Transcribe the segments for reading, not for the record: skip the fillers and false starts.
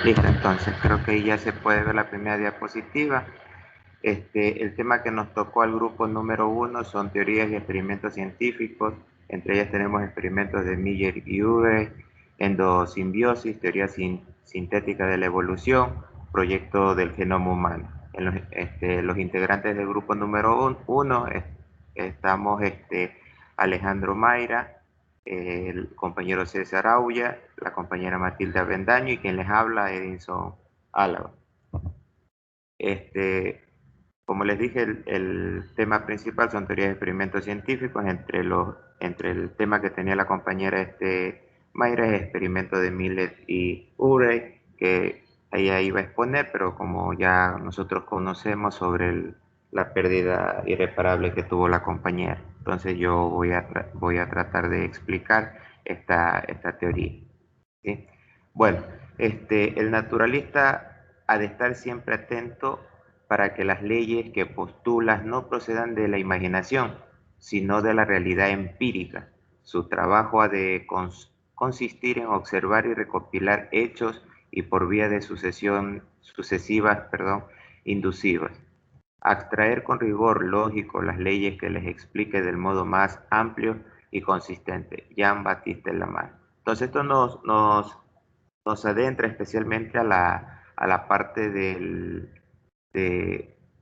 Listo, entonces creo que ya se puede ver la primera diapositiva. El tema que nos tocó al grupo número 1 son teorías y experimentos científicos. Entre ellas tenemos experimentos de Miller y Urey, endosimbiosis, teoría sintética de la evolución, proyecto del genoma humano. Los integrantes del grupo número 1 estamos Alejandro Mayra, el compañero César Auya, la compañera Matilda Bendaño y quien les habla, Edinson Álava. Como les dije, el tema principal son teorías de experimentos científicos. Entre el tema que tenía la compañera Mayra es experimento de Millet y Urey, que ella iba a exponer, pero como ya nosotros conocemos sobre la pérdida irreparable que tuvo la compañera, entonces yo voy a tratar de explicar esta teoría, ¿sí? Bueno, el naturalista ha de estar siempre atento para que las leyes que postulas no procedan de la imaginación, sino de la realidad empírica. Su trabajo ha de consistir en observar y recopilar hechos y por vía de sucesivas, inducivas. Extraer con rigor lógico las leyes que les explique del modo más amplio y consistente. Jean-Baptiste Lamarck. Entonces esto nos adentra especialmente a la parte de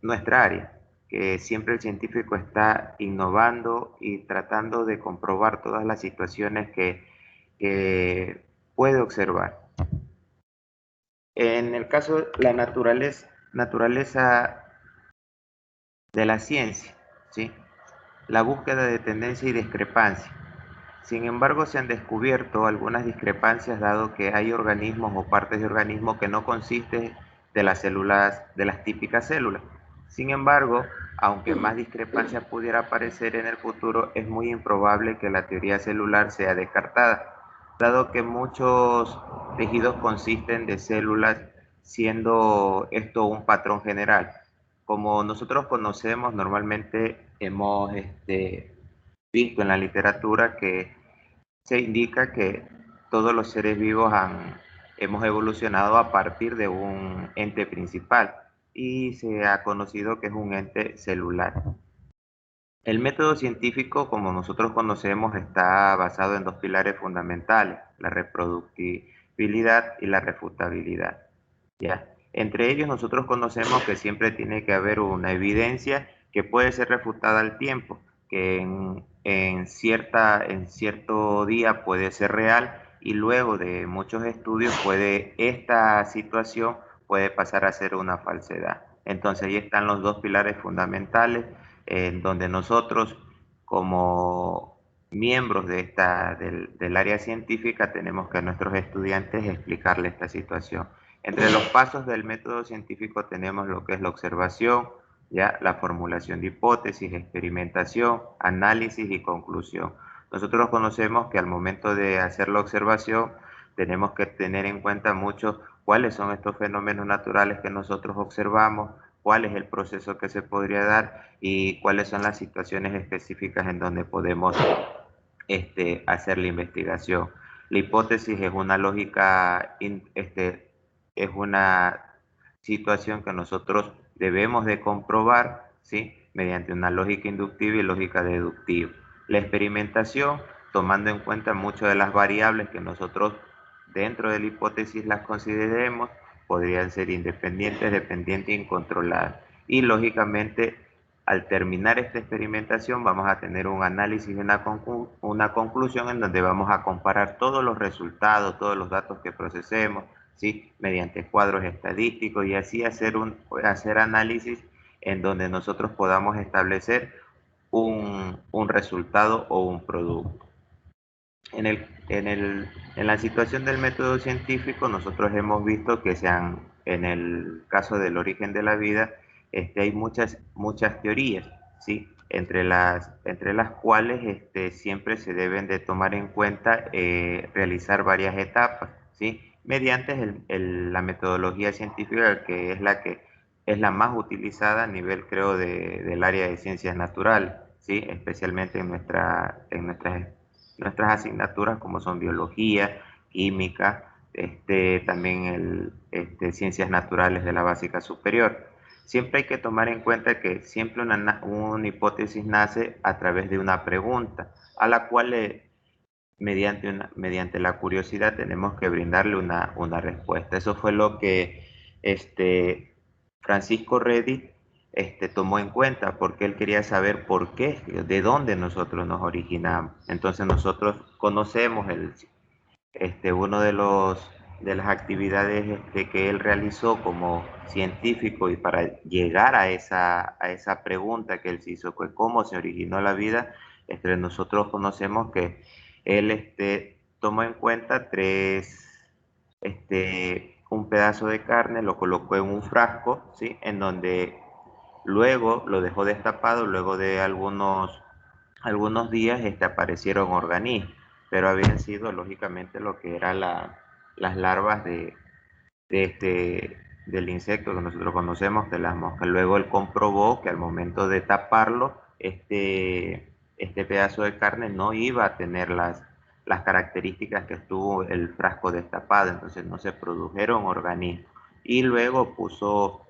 nuestra área, que siempre el científico está innovando y tratando de comprobar todas las situaciones que puede observar. En el caso de la naturaleza de la ciencia, ¿sí? La búsqueda de tendencia y discrepancia. Sin embargo, se han descubierto algunas discrepancias dado que hay organismos o partes de organismos que no consisten de las células, de las típicas células. Sin embargo, aunque más discrepancias pudiera aparecer en el futuro, es muy improbable que la teoría celular sea descartada, dado que muchos tejidos consisten de células, siendo esto un patrón general. Como nosotros conocemos, normalmente hemos visto en la literatura que se indica que todos los seres vivos hemos evolucionado a partir de un ente principal y se ha conocido que es un ente celular. El método científico, como nosotros conocemos, está basado en dos pilares fundamentales, la reproductibilidad y la refutabilidad, ¿ya? Entre ellos nosotros conocemos que siempre tiene que haber una evidencia que puede ser refutada al tiempo, que en cierto día puede ser real y luego de muchos estudios esta situación puede pasar a ser una falsedad. Entonces ahí están los dos pilares fundamentales en donde nosotros como miembros del área científica tenemos que a nuestros estudiantes explicarle esta situación. Entre los pasos del método científico tenemos lo que es la observación, ya la formulación de hipótesis, experimentación, análisis y conclusión. Nosotros conocemos que al momento de hacer la observación tenemos que tener en cuenta mucho cuáles son estos fenómenos naturales que nosotros observamos, cuál es el proceso que se podría dar y cuáles son las situaciones específicas en donde podemos hacer la investigación. La hipótesis es una lógica, es una situación que nosotros debemos de comprobar, ¿sí? Mediante una lógica inductiva y lógica deductiva. La experimentación, tomando en cuenta muchas de las variables que nosotros dentro de la hipótesis las consideremos, podrían ser independientes, dependientes e incontroladas. Y lógicamente, al terminar esta experimentación vamos a tener un análisis y una conclusión en donde vamos a comparar todos los resultados, todos los datos que procesemos, ¿sí? Mediante cuadros estadísticos y así hacer análisis en donde nosotros podamos establecer un resultado o un producto. En la situación del método científico, nosotros hemos visto que en el caso del origen de la vida, hay muchas teorías, ¿sí? Entre las cuales siempre se deben de tomar en cuenta realizar varias etapas, ¿sí? Mediante la metodología científica que es la más utilizada a nivel, creo, del área de ciencias naturales, ¿sí? Especialmente en nuestras asignaturas como son biología, química, también ciencias naturales de la básica superior. Siempre hay que tomar en cuenta que siempre una hipótesis nace a través de una pregunta, a la cual mediante la curiosidad tenemos que brindarle una respuesta. Eso fue lo que Francisco Redi tomó en cuenta, porque él quería saber por qué, de dónde nosotros nos originamos. Entonces nosotros conocemos uno de las actividades que él realizó como científico, y para llegar a esa pregunta que él se hizo, pues, ¿cómo se originó la vida? Nosotros conocemos que él tomó en cuenta un pedazo de carne, lo colocó en un frasco, ¿sí? En donde luego lo dejó destapado, luego de algunos días aparecieron organismos, pero habían sido lógicamente lo que eran las larvas del insecto que nosotros conocemos, de las moscas. Luego él comprobó que al momento de taparlo, este pedazo de carne no iba a tener las características que tuvo el frasco destapado, entonces no se produjeron organismos. Y luego puso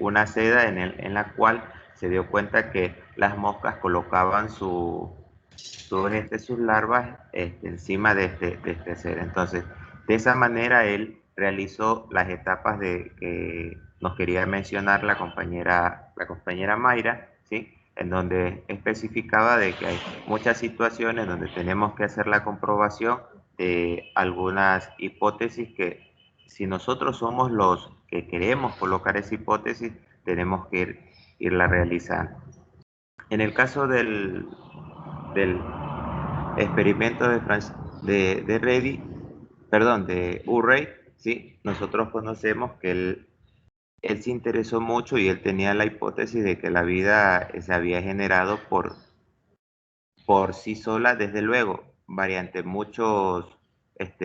una seda en la cual se dio cuenta que las moscas colocaban sus larvas encima de este ser. Entonces, de esa manera él realizó las etapas que nos quería mencionar la compañera Mayra, ¿sí? En donde especificaba de que hay muchas situaciones donde tenemos que hacer la comprobación de algunas hipótesis que, si nosotros somos los que queremos colocar esa hipótesis, tenemos que irla realizando. En el caso del experimento de Reddy, perdón, de Urey, ¿sí? Nosotros conocemos que él se interesó mucho, y él tenía la hipótesis de que la vida se había generado por sí sola, desde luego,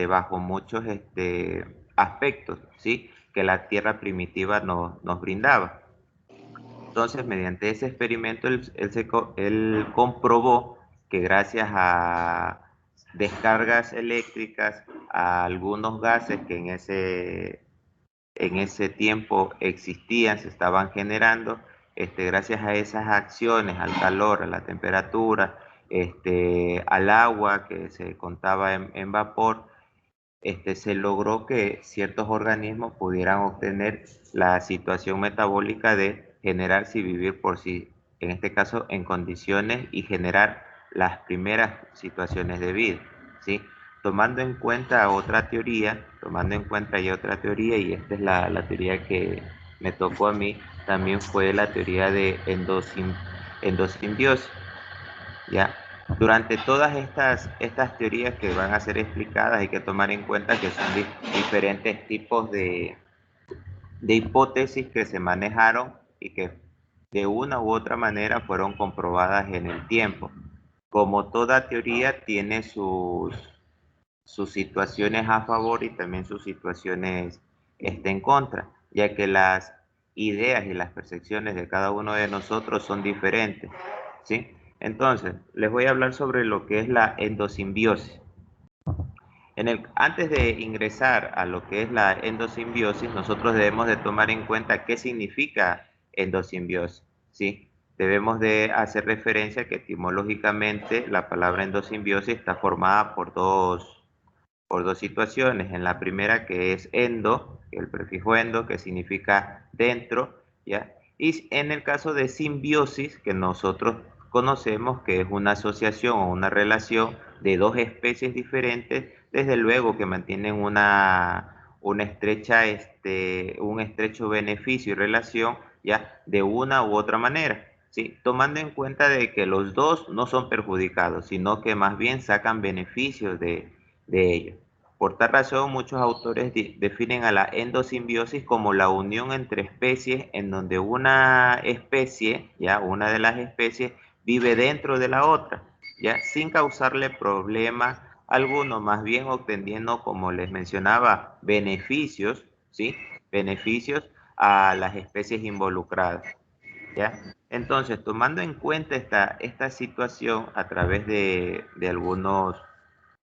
bajo muchos aspectos, ¿sí? Que la Tierra primitiva nos brindaba. Entonces, mediante ese experimento, él comprobó que gracias a descargas eléctricas, a algunos gases que en ese tiempo existían, se estaban generando, gracias a esas acciones, al calor, a la temperatura, al agua que se contaba en vapor, se logró que ciertos organismos pudieran obtener la situación metabólica de generarse y vivir por sí, en este caso en condiciones, y generar las primeras situaciones de vida, ¿sí? Tomando en cuenta ya otra teoría, y esta es la teoría que me tocó a mí, también fue la teoría de endosimbiosis, ¿ya? Durante todas estas teorías que van a ser explicadas, hay que tomar en cuenta que son diferentes tipos de hipótesis que se manejaron y que de una u otra manera fueron comprobadas en el tiempo. Como toda teoría tiene sus situaciones a favor y también sus situaciones en contra, ya que las ideas y las percepciones de cada uno de nosotros son diferentes, ¿sí? Entonces, les voy a hablar sobre lo que es la endosimbiosis. Antes de ingresar a lo que es la endosimbiosis, nosotros debemos de tomar en cuenta qué significa endosimbiosis, ¿sí? Debemos de hacer referencia que etimológicamente la palabra endosimbiosis está formada por dos situaciones. En la primera, que es endo, el prefijo endo, que significa dentro, ¿ya? Y en el caso de simbiosis, que nosotros conocemos que es una asociación o una relación de dos especies diferentes, desde luego que mantienen un estrecho beneficio y relación, ¿ya? De una u otra manera, ¿sí? Tomando en cuenta de que los dos no son perjudicados, sino que más bien sacan beneficios de ello. Por tal razón, muchos autores definen a la endosimbiosis como la unión entre especies, en donde una especie, ya una de las especies, vive dentro de la otra, ya sin causarle problema alguno, más bien obteniendo, como les mencionaba, beneficios, ¿sí? Beneficios a las especies involucradas, ¿ya? Entonces, tomando en cuenta esta situación a través de algunos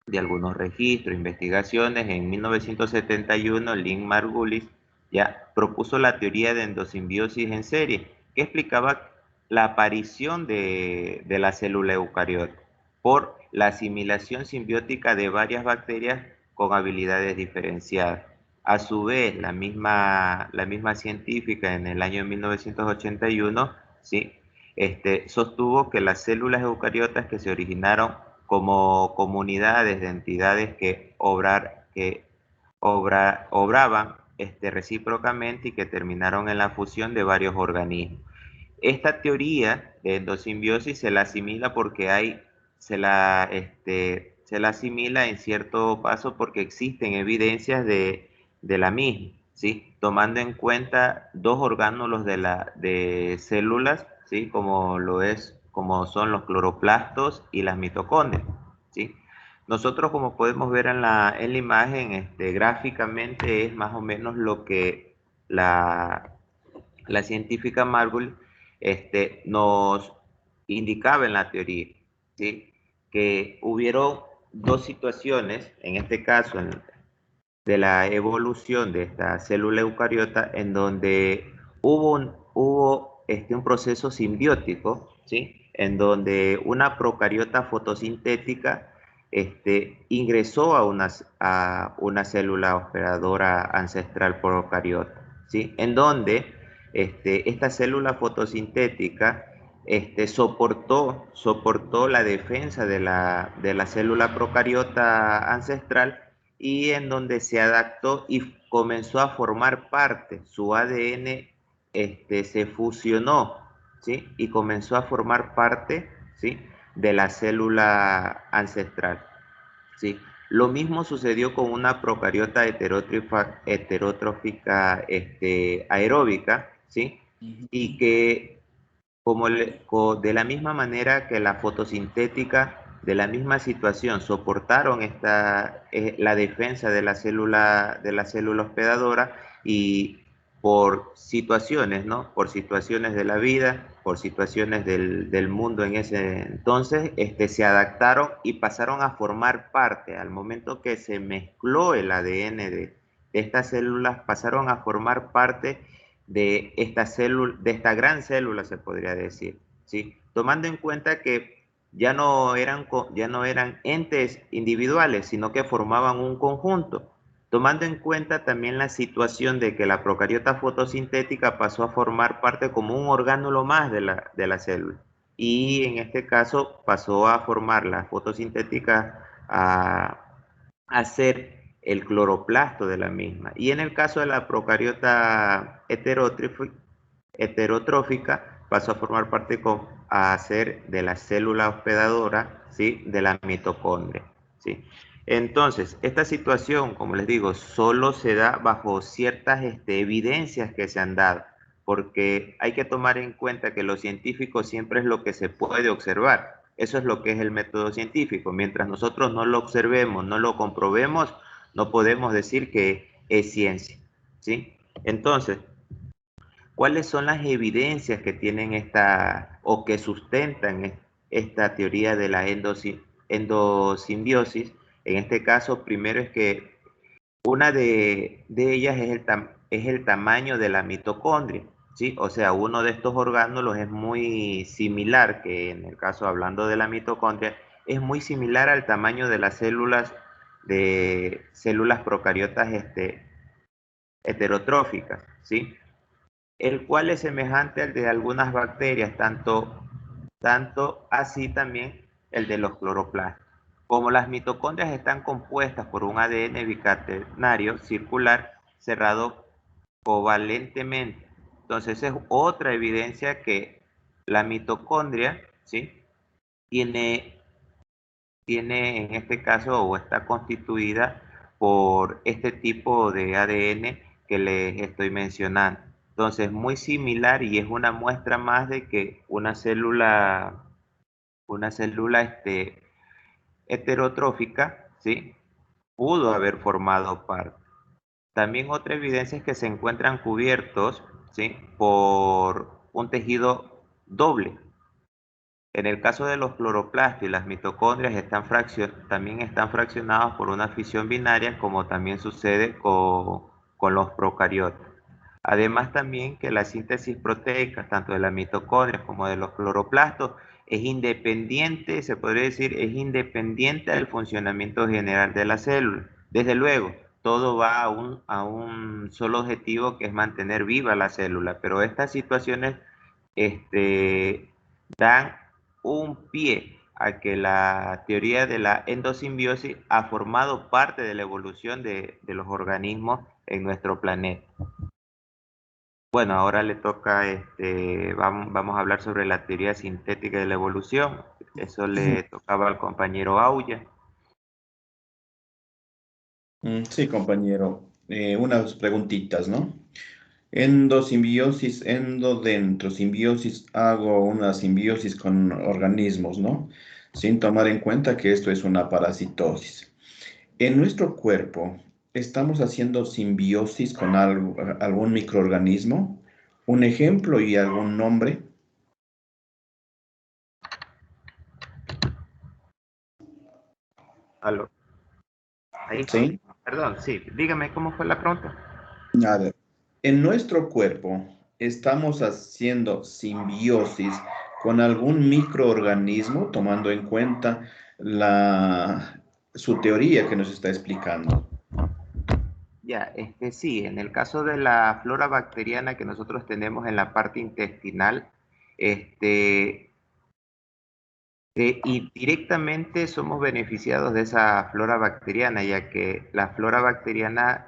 de algunos registros, investigaciones, en 1971 Lynn Margulis ya propuso la teoría de endosimbiosis en serie, que explicaba la aparición de la célula eucariota por la asimilación simbiótica de varias bacterias con habilidades diferenciadas. A su vez, la misma científica en el año 1981, ¿sí? Sostuvo que las células eucariotas que se originaron como comunidades de entidades obraban recíprocamente y que terminaron en la fusión de varios organismos. Esta teoría de endosimbiosis se la asimila porque se la asimila en cierto paso porque existen evidencias de la misma, ¿sí? Tomando en cuenta dos orgánulos de células, ¿sí? Como son los cloroplastos y las mitocondrias, ¿sí? Nosotros, como podemos ver en la imagen, gráficamente es más o menos lo que la científica Margulis nos indicaba en la teoría, ¿sí? Que hubieron dos situaciones, en este caso de la evolución de esta célula eucariota, en donde hubo un proceso simbiótico, ¿sí? En donde una procariota fotosintética ingresó a una célula hospedadora ancestral procariota, ¿sí? En donde esta célula fotosintética soportó la defensa de la célula procariota ancestral y en donde se adaptó y comenzó a formar parte, su ADN se fusionó, ¿sí? Y comenzó a formar parte, ¿sí? De la célula ancestral, ¿sí? Lo mismo sucedió con una procariota heterotrófica aeróbica, ¿sí? Y que de la misma manera que la fotosintética, de la misma situación, soportaron la defensa de la célula hospedadora y por situaciones, ¿no? Por situaciones de la vida, por situaciones del mundo en ese entonces, se adaptaron y pasaron a formar parte. Al momento que se mezcló el ADN de estas células, pasaron a formar parte de esta gran célula, se podría decir, ¿sí? Tomando en cuenta que ya no eran entes individuales, sino que formaban un conjunto, tomando en cuenta también la situación de que la procariota fotosintética pasó a formar parte como un orgánulo más de la célula. Y en este caso pasó a formar la fotosintética a ser el cloroplasto de la misma. Y en el caso de la procariota heterotrófica, pasó a formar parte a ser de la célula hospedadora, ¿sí? De la mitocondria, ¿sí? Entonces, esta situación, como les digo, solo se da bajo ciertas evidencias que se han dado, porque hay que tomar en cuenta que lo científico siempre es lo que se puede observar. Eso es lo que es el método científico. Mientras nosotros no lo observemos, no lo comprobemos, no podemos decir que es ciencia, ¿sí? Entonces, ¿cuáles son las evidencias que tienen o que sustentan esta teoría de la endosimbiosis? En este caso, primero es que una de ellas es el tamaño de la mitocondria, ¿sí? O sea, uno de estos orgánulos es muy similar, que en el caso hablando de la mitocondria, es muy similar al tamaño de células procariotas heterotróficas, ¿sí? El cual es semejante al de algunas bacterias, tanto así también el de los cloroplastos. Como las mitocondrias están compuestas por un ADN bicatenario circular cerrado covalentemente, entonces es otra evidencia que la mitocondria, ¿sí? tiene, tiene en este caso o está constituida por este tipo de ADN que les estoy mencionando. Entonces, muy similar y es una muestra más de que una célula heterotrófica, ¿sí? Pudo haber formado parte. También otra evidencia es que se encuentran cubiertos, ¿sí? Por un tejido doble, En el caso de los cloroplastos y las mitocondrias también están fraccionados por una fisión binaria, como también sucede con los procariotas. Además también que la síntesis proteica, tanto de las mitocondrias como de los cloroplastos, es independiente, se podría decir, es independiente del funcionamiento general de la célula. Desde luego, todo va a un solo objetivo, que es mantener viva la célula, pero estas situaciones dan un pie a que la teoría de la endosimbiosis ha formado parte de la evolución de los organismos en nuestro planeta. Bueno, ahora le toca, vamos a hablar sobre la teoría sintética de la evolución. Eso le tocaba al compañero Auya. Sí, compañero. Unas preguntitas, ¿no? Endosimbiosis, endodentro, simbiosis, hago una simbiosis con organismos, ¿no? Sin tomar en cuenta que esto es una parasitosis. En nuestro cuerpo, ¿estamos haciendo simbiosis con algún microorganismo? ¿Un ejemplo y algún nombre? Aló. Ahí, ¿Sí? perdón, sí, dígame cómo fue la pregunta. A ver, en nuestro cuerpo, ¿estamos haciendo simbiosis con algún microorganismo, tomando en cuenta su teoría que nos está explicando? Ya, sí, en el caso de la flora bacteriana que nosotros tenemos en la parte intestinal, este, y directamente somos beneficiados de esa flora bacteriana, ya que la flora bacteriana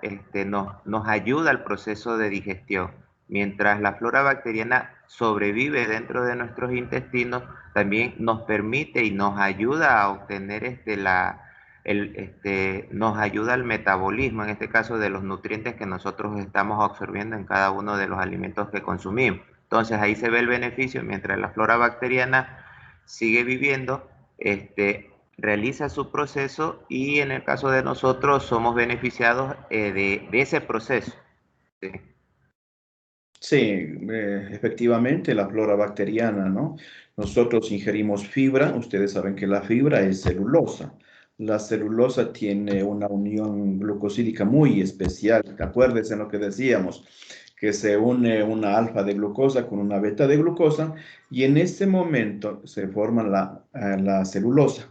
nos ayuda al proceso de digestión. Mientras la flora bacteriana sobrevive dentro de nuestros intestinos, también nos permite y nos ayuda a obtener nos ayuda al metabolismo, en este caso de los nutrientes que nosotros estamos absorbiendo en cada uno de los alimentos que consumimos. Entonces ahí se ve el beneficio, mientras la flora bacteriana sigue viviendo, realiza su proceso, y en el caso de nosotros somos beneficiados de ese proceso. ¿Sí? Sí, efectivamente, la flora bacteriana, ¿no? Nosotros ingerimos fibra, ustedes saben que la fibra es celulosa. La celulosa tiene una unión glucosídica muy especial. Acuérdense en lo que decíamos, que se une una alfa de glucosa con una beta de glucosa y en ese momento se forma la celulosa.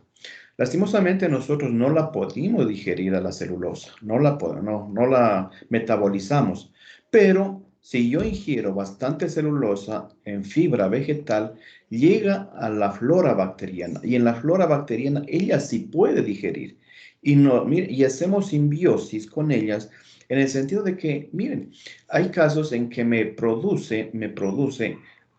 Lastimosamente nosotros no la podemos digerir a la celulosa, no la metabolizamos, pero si yo ingiero bastante celulosa en fibra vegetal, llega a la flora bacteriana y en la flora bacteriana ella sí puede digerir y, no, y hacemos simbiosis con ellas en el sentido de que, miren, hay casos en que me produce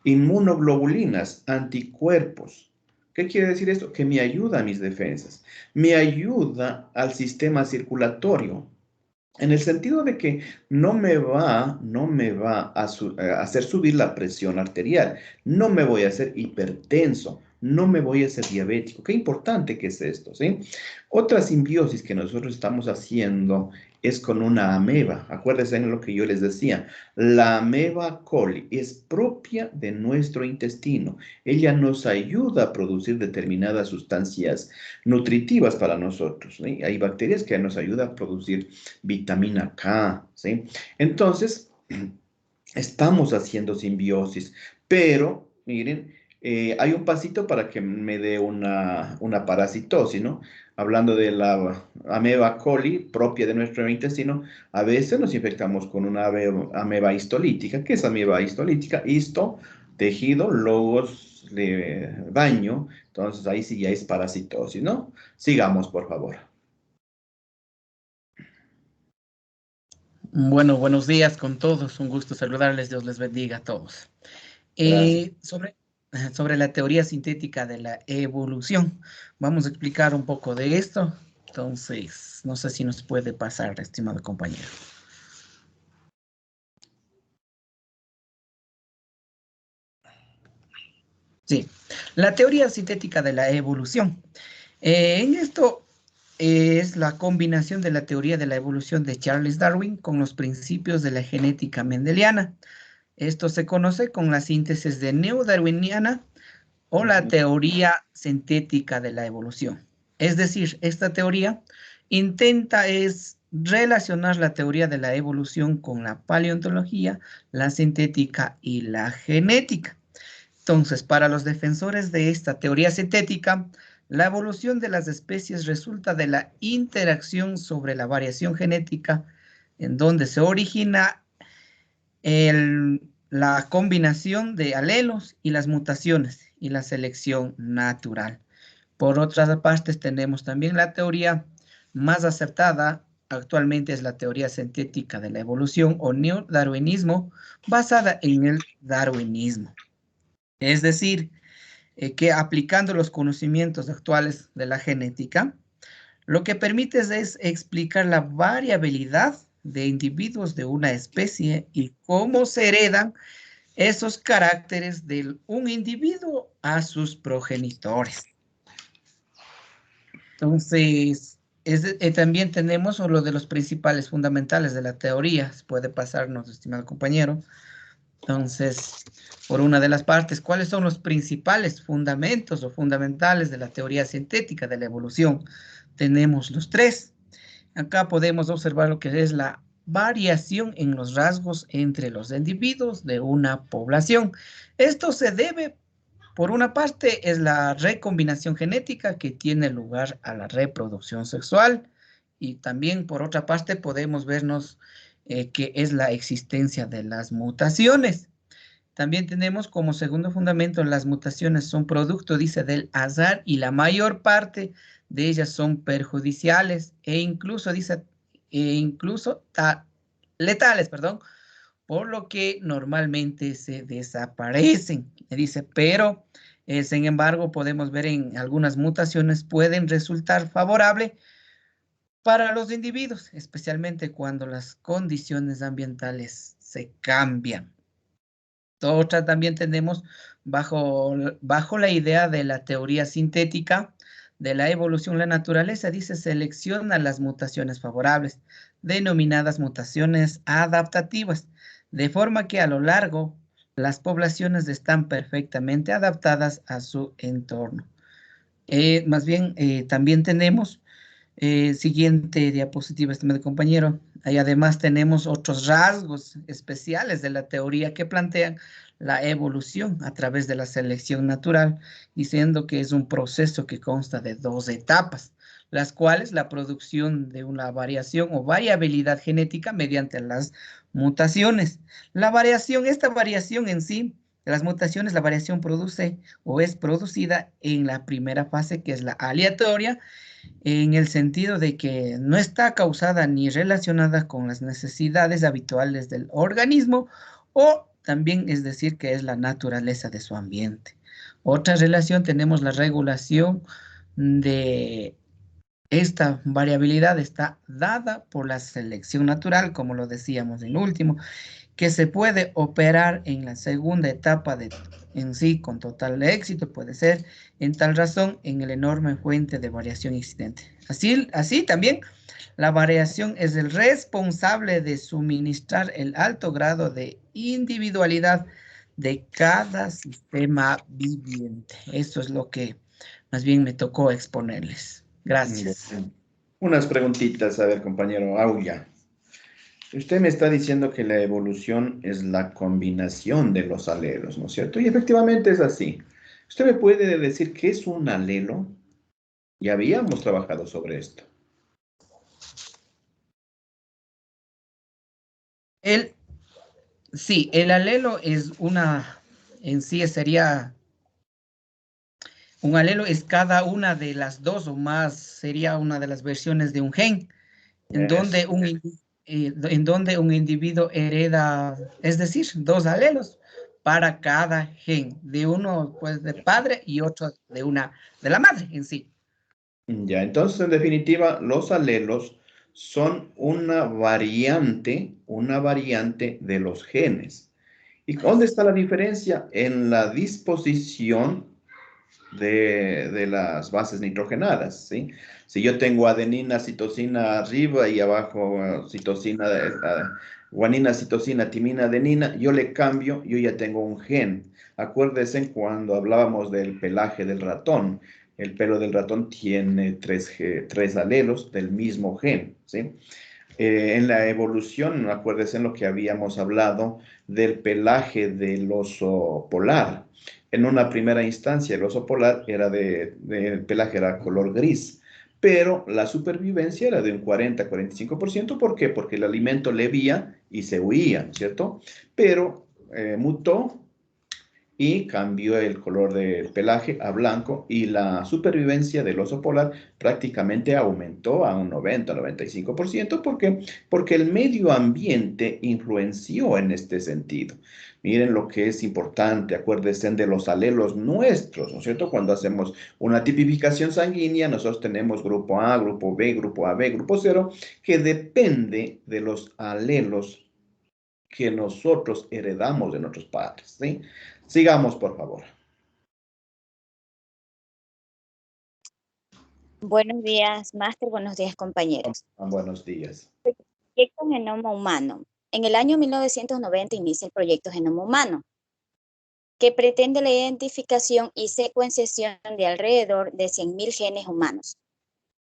inmunoglobulinas, anticuerpos. ¿Qué quiere decir esto? Que me ayuda a mis defensas, me ayuda al sistema circulatorio, en el sentido de que no me va a hacer subir la presión arterial, no me voy a hacer hipertenso, no me voy a hacer diabético. Qué importante que es esto, ¿sí? Otra simbiosis que nosotros estamos haciendo es con una ameba. Acuérdense en lo que yo les decía, la ameba coli es propia de nuestro intestino. Ella nos ayuda a producir determinadas sustancias nutritivas para nosotros, ¿sí? Hay bacterias que nos ayudan a producir vitamina K, ¿sí? Entonces, estamos haciendo simbiosis, pero miren, hay un pasito para que me dé una parasitosis, ¿no? Hablando de la ameba coli propia de nuestro intestino, a veces nos infectamos con una ameba histolítica. ¿Qué es ameba histolítica? Histo, tejido, logos, baño. Entonces ahí sí ya es parasitosis, ¿no? Sigamos, por favor. Bueno, buenos días con todos. Un gusto saludarles. Dios les bendiga a todos. Gracias. Sobre la teoría sintética de la evolución, vamos a explicar un poco de esto. Entonces, no sé si nos puede pasar, estimado compañero. Sí, la teoría sintética de la evolución. En esto es la combinación de la teoría de la evolución de Charles Darwin con los principios de la genética mendeliana. Esto se conoce con la síntesis de neodarwiniana o la teoría sintética de la evolución. Es decir, esta teoría intenta relacionar la teoría de la evolución con la paleontología, la sintética y la genética. Entonces, para los defensores de esta teoría sintética, la evolución de las especies resulta de la interacción sobre la variación genética, en donde se origina la combinación de alelos y las mutaciones y la selección natural. Por otras partes, tenemos también la teoría más acertada actualmente es la teoría sintética de la evolución o neodarwinismo, basada en el darwinismo. Es decir, que aplicando los conocimientos actuales de la genética, lo que permite es explicar la variabilidad de individuos de una especie y cómo se heredan esos caracteres de un individuo a sus progenitores. Entonces, también tenemos uno de los principales fundamentales de la teoría. Puede pasarnos, estimado compañero. Entonces, por una de las partes, ¿cuáles son los principales fundamentos o fundamentales de la teoría sintética de la evolución? Tenemos los tres. Acá podemos observar lo que es la variación en los rasgos entre los individuos de una población. Esto se debe, por una parte, es la recombinación genética que tiene lugar a la reproducción sexual. Y también, por otra parte, podemos vernos que es la existencia de las mutaciones. También tenemos como segundo fundamento las mutaciones son producto, dice, del azar y la mayor parte de ellas son perjudiciales e incluso, dice, letales, perdón, por lo que normalmente se desaparecen. Dice, pero, sin embargo, podemos ver en algunas mutaciones pueden resultar favorables para los individuos, especialmente cuando las condiciones ambientales se cambian. Otra también tenemos bajo la idea de la teoría sintética de la evolución, la naturaleza dice selecciona las mutaciones favorables, denominadas mutaciones adaptativas, de forma que a lo largo las poblaciones están perfectamente adaptadas a su entorno. Más bien, también tenemos siguiente diapositiva, estimado compañero. Ahí además tenemos otros rasgos especiales de la teoría que plantean la evolución a través de la selección natural, diciendo que es un proceso que consta de dos etapas, las cuales la producción de una variación o variabilidad genética mediante las mutaciones. Esta variación en sí, de las mutaciones, la variación produce o es producida en la primera fase, que es la aleatoria, en el sentido de que no está causada ni relacionada con las necesidades habituales del organismo o también es decir que es la naturaleza de su ambiente. Otra relación tenemos la regulación de esta variabilidad está dada por la selección natural, como lo decíamos en último, que se puede operar en la segunda etapa en sí con total éxito, puede ser en tal razón en el enorme fuente de variación existente. Así también la variación es el responsable de suministrar el alto grado de individualidad de cada sistema viviente. Eso es lo que más bien me tocó exponerles. Gracias. Unas preguntitas, a ver, compañero Aulia. Usted me está diciendo que la evolución es la combinación de los alelos, ¿no es cierto? Y efectivamente es así. ¿Usted me puede decir qué es un alelo? Ya habíamos trabajado sobre esto. Sí, el alelo es en sí sería, un alelo es cada una de las dos o más, sería una de las versiones de un gen, en donde un individuo hereda, es decir, dos alelos para cada gen, de uno pues de padre y otro de la madre en sí. Ya, entonces en definitiva, los alelos son una variante de los genes. ¿Y dónde está la diferencia? En la disposición de las bases nitrogenadas, ¿sí? Si yo tengo adenina, citosina arriba y abajo citosina guanina, citosina, timina, adenina, yo le cambio, yo ya tengo un gen. Acuérdense cuando hablábamos del pelaje del ratón. El pelo del ratón tiene tres alelos del mismo gen, ¿sí? En la evolución, acuérdense en lo que habíamos hablado del pelaje del oso polar. En una primera instancia, el oso polar era el pelaje era color gris, pero la supervivencia era de un 40-45%. ¿Por qué? Porque el alimento le vía y se huía, ¿cierto? Pero mutó y cambió el color del pelaje a blanco y la supervivencia del oso polar prácticamente aumentó a un 90-95%. ¿Por qué? Porque el medio ambiente influenció en este sentido. Miren lo que es importante, acuérdense de los alelos nuestros, ¿no es cierto? Cuando hacemos una tipificación sanguínea, nosotros tenemos grupo A, grupo B, grupo AB, grupo 0, que depende de los alelos que nosotros heredamos de nuestros padres, ¿sí? Sigamos, por favor. Buenos días, máster. Buenos días, compañeros. Buenos días. Proyecto Genoma Humano. En el año 1990 inicia el proyecto Genoma Humano, que pretende la identificación y secuenciación de alrededor de 100.000 genes humanos.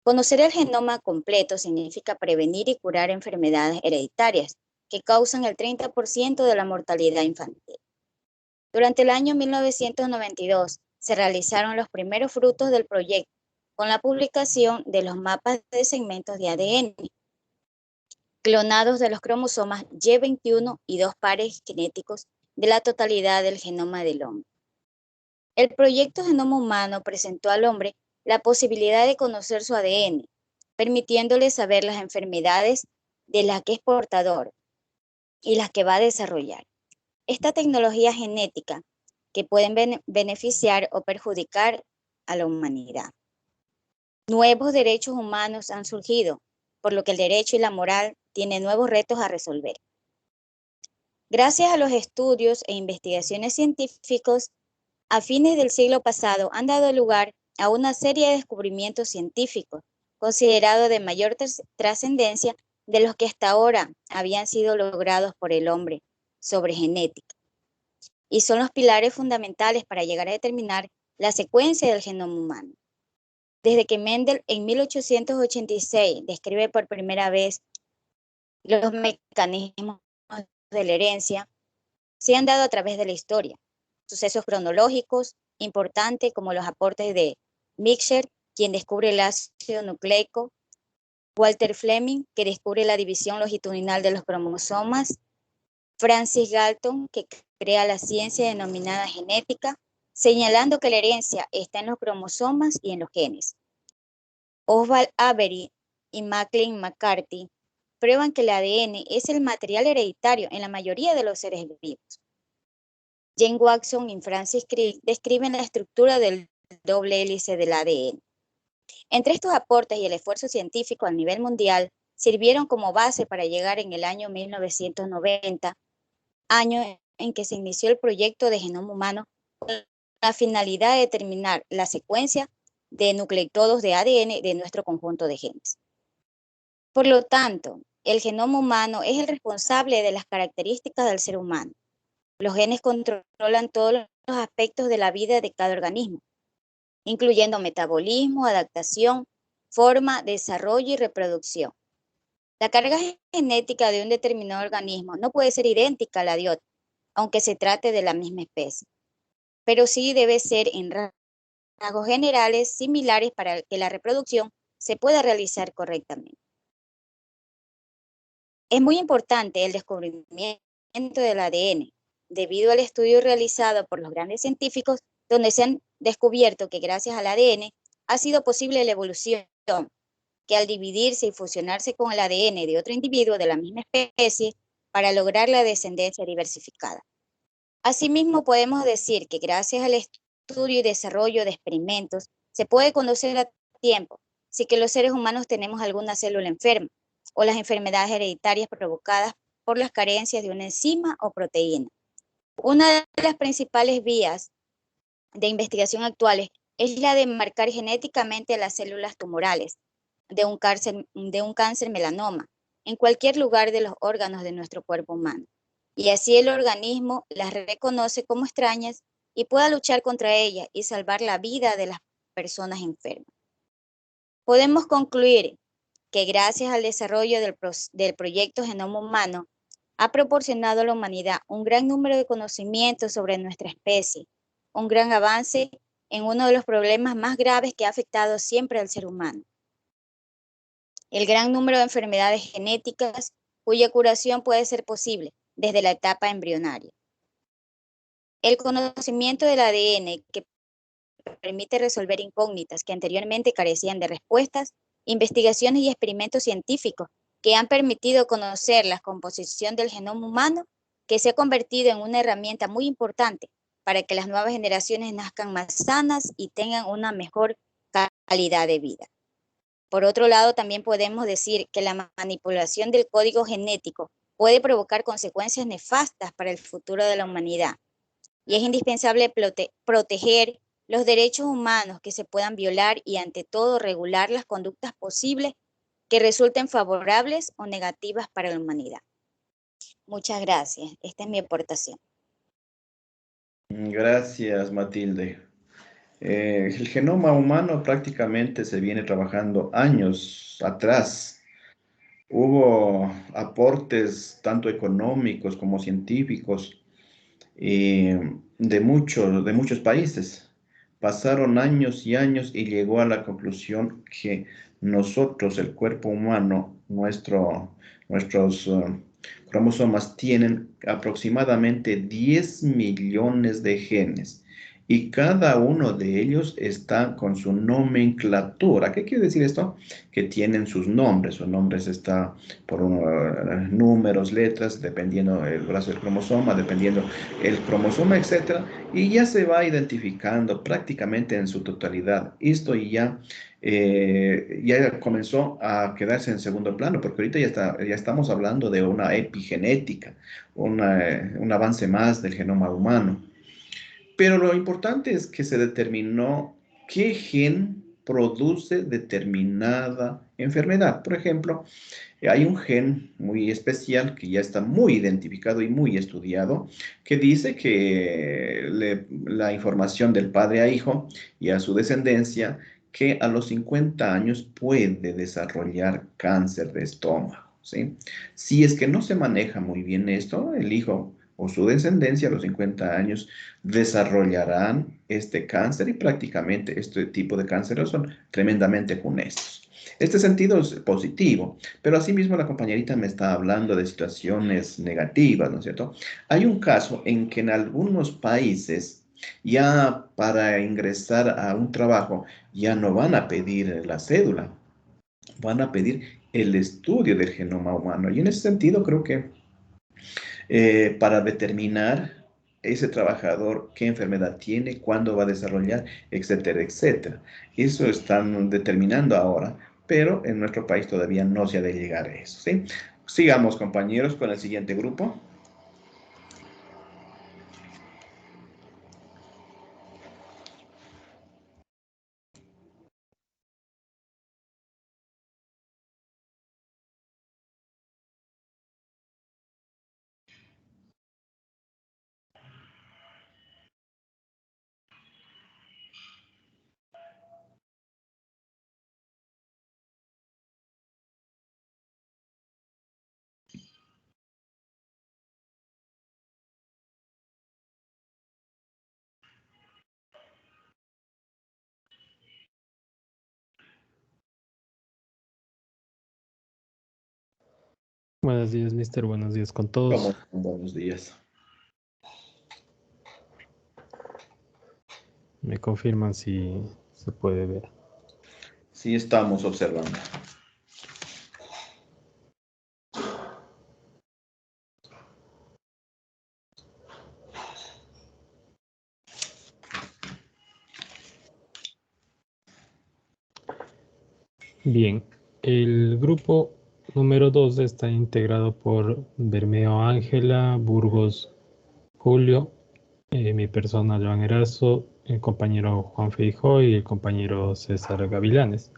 Conocer el genoma completo significa prevenir y curar enfermedades hereditarias que causan el 30% de la mortalidad infantil. Durante el año 1992 se realizaron los primeros frutos del proyecto con la publicación de los mapas de segmentos de ADN, clonados de los cromosomas Y21 y 2 pares genéticos de la totalidad del genoma del hombre. El proyecto Genoma Humano presentó al hombre la posibilidad de conocer su ADN, permitiéndole saber las enfermedades de las que es portador y las que va a desarrollar. Esta tecnología genética que pueden beneficiar o perjudicar a la humanidad. Nuevos derechos humanos han surgido, por lo que el derecho y la moral tienen nuevos retos a resolver. Gracias a los estudios e investigaciones científicos, a fines del siglo pasado han dado lugar a una serie de descubrimientos científicos considerados de mayor trascendencia de los que hasta ahora habían sido logrados por el hombre sobre genética, y son los pilares fundamentales para llegar a determinar la secuencia del genoma humano. Desde que Mendel en 1886 describe por primera vez los mecanismos de la herencia, se han dado a través de la historia. Sucesos cronológicos importantes como los aportes de Mixer, quien descubre el ácido nucleico, Walter Fleming, que descubre la división longitudinal de los cromosomas, Francis Galton, que crea la ciencia denominada genética, señalando que la herencia está en los cromosomas y en los genes. Oswald Avery y Maclean McCarthy prueban que el ADN es el material hereditario en la mayoría de los seres vivos. Jane Watson y Francis Crick describen la estructura del doble hélice del ADN. Entre estos aportes y el esfuerzo científico a nivel mundial sirvieron como base para llegar en el año 1990, año en que se inició el proyecto de Genoma Humano, con la finalidad de determinar la secuencia de nucleótidos de ADN de nuestro conjunto de genes. Por lo tanto, el genoma humano es el responsable de las características del ser humano. Los genes controlan todos los aspectos de la vida de cada organismo, incluyendo metabolismo, adaptación, forma, desarrollo y reproducción. La carga genética de un determinado organismo no puede ser idéntica a la de otro, aunque se trate de la misma especie, pero sí debe ser en rasgos generales similares para que la reproducción se pueda realizar correctamente. Es muy importante el descubrimiento del ADN, debido al estudio realizado por los grandes científicos, donde se han descubierto que gracias al ADN ha sido posible la evolución, que al dividirse y fusionarse con el ADN de otro individuo de la misma especie para lograr la descendencia diversificada. Asimismo, podemos decir que gracias al estudio y desarrollo de experimentos se puede conocer a tiempo si que los seres humanos tenemos alguna célula enferma o las enfermedades hereditarias provocadas por las carencias de una enzima o proteína. Una de las principales vías de investigación actuales es la de marcar genéticamente las células tumorales de un cáncer melanoma, en cualquier lugar de los órganos de nuestro cuerpo humano. Y así el organismo las reconoce como extrañas y pueda luchar contra ellas y salvar la vida de las personas enfermas. Podemos concluir que gracias al desarrollo del proyecto Genoma Humano, ha proporcionado a la humanidad un gran número de conocimientos sobre nuestra especie, un gran avance en uno de los problemas más graves que ha afectado siempre al ser humano. El gran número de enfermedades genéticas cuya curación puede ser posible desde la etapa embrionaria. El conocimiento del ADN que permite resolver incógnitas que anteriormente carecían de respuestas, investigaciones y experimentos científicos que han permitido conocer la composición del genoma humano, que se ha convertido en una herramienta muy importante para que las nuevas generaciones nazcan más sanas y tengan una mejor calidad de vida. Por otro lado, también podemos decir que la manipulación del código genético puede provocar consecuencias nefastas para el futuro de la humanidad, y es indispensable proteger los derechos humanos que se puedan violar y, ante todo, regular las conductas posibles que resulten favorables o negativas para la humanidad. Muchas gracias. Esta es mi aportación. Gracias, Matilde. El genoma humano prácticamente se viene trabajando años atrás. Hubo aportes tanto económicos como científicos de muchos países. Pasaron años y años y llegó a la conclusión que nosotros, el cuerpo humano, nuestros cromosomas tienen aproximadamente 10 millones de genes y cada uno de ellos está con su nomenclatura. ¿Qué quiere decir esto? Que tienen sus nombres. Sus nombres están por números, letras, dependiendo el brazo del cromosoma, dependiendo el cromosoma, etc. Y ya se va identificando prácticamente en su totalidad. Esto ya comenzó a quedarse en segundo plano, porque ahorita ya estamos hablando de una epigenética, un avance más del genoma humano. Pero lo importante es que se determinó qué gen produce determinada enfermedad. Por ejemplo, hay un gen muy especial que ya está muy identificado y muy estudiado, que dice que la información del padre a hijo y a su descendencia, que a los 50 años puede desarrollar cáncer de estómago, ¿sí? Si es que no se maneja muy bien esto, el hijo o su descendencia a los 50 años desarrollarán este cáncer y prácticamente este tipo de cánceres son tremendamente funestos. Este sentido es positivo, pero asimismo la compañerita me está hablando de situaciones negativas, ¿no es cierto? Hay un caso en que en algunos países ya para ingresar a un trabajo ya no van a pedir la cédula, van a pedir el estudio del genoma humano. Y en ese sentido creo que para determinar ese trabajador qué enfermedad tiene, cuándo va a desarrollar, etcétera, etcétera. Eso están determinando ahora, pero en nuestro país todavía no se ha de llegar a eso, ¿sí? Sigamos, compañeros, con el siguiente grupo. Buenos días, mister. Buenos días con todos. Buenos días. Me confirman si se puede ver. Sí, estamos observando. Bien, el grupo número 2 está integrado por Bermeo Ángela, Burgos Julio, mi persona Joan Erazo, el compañero Juan Feijó y el compañero César Gavilanes.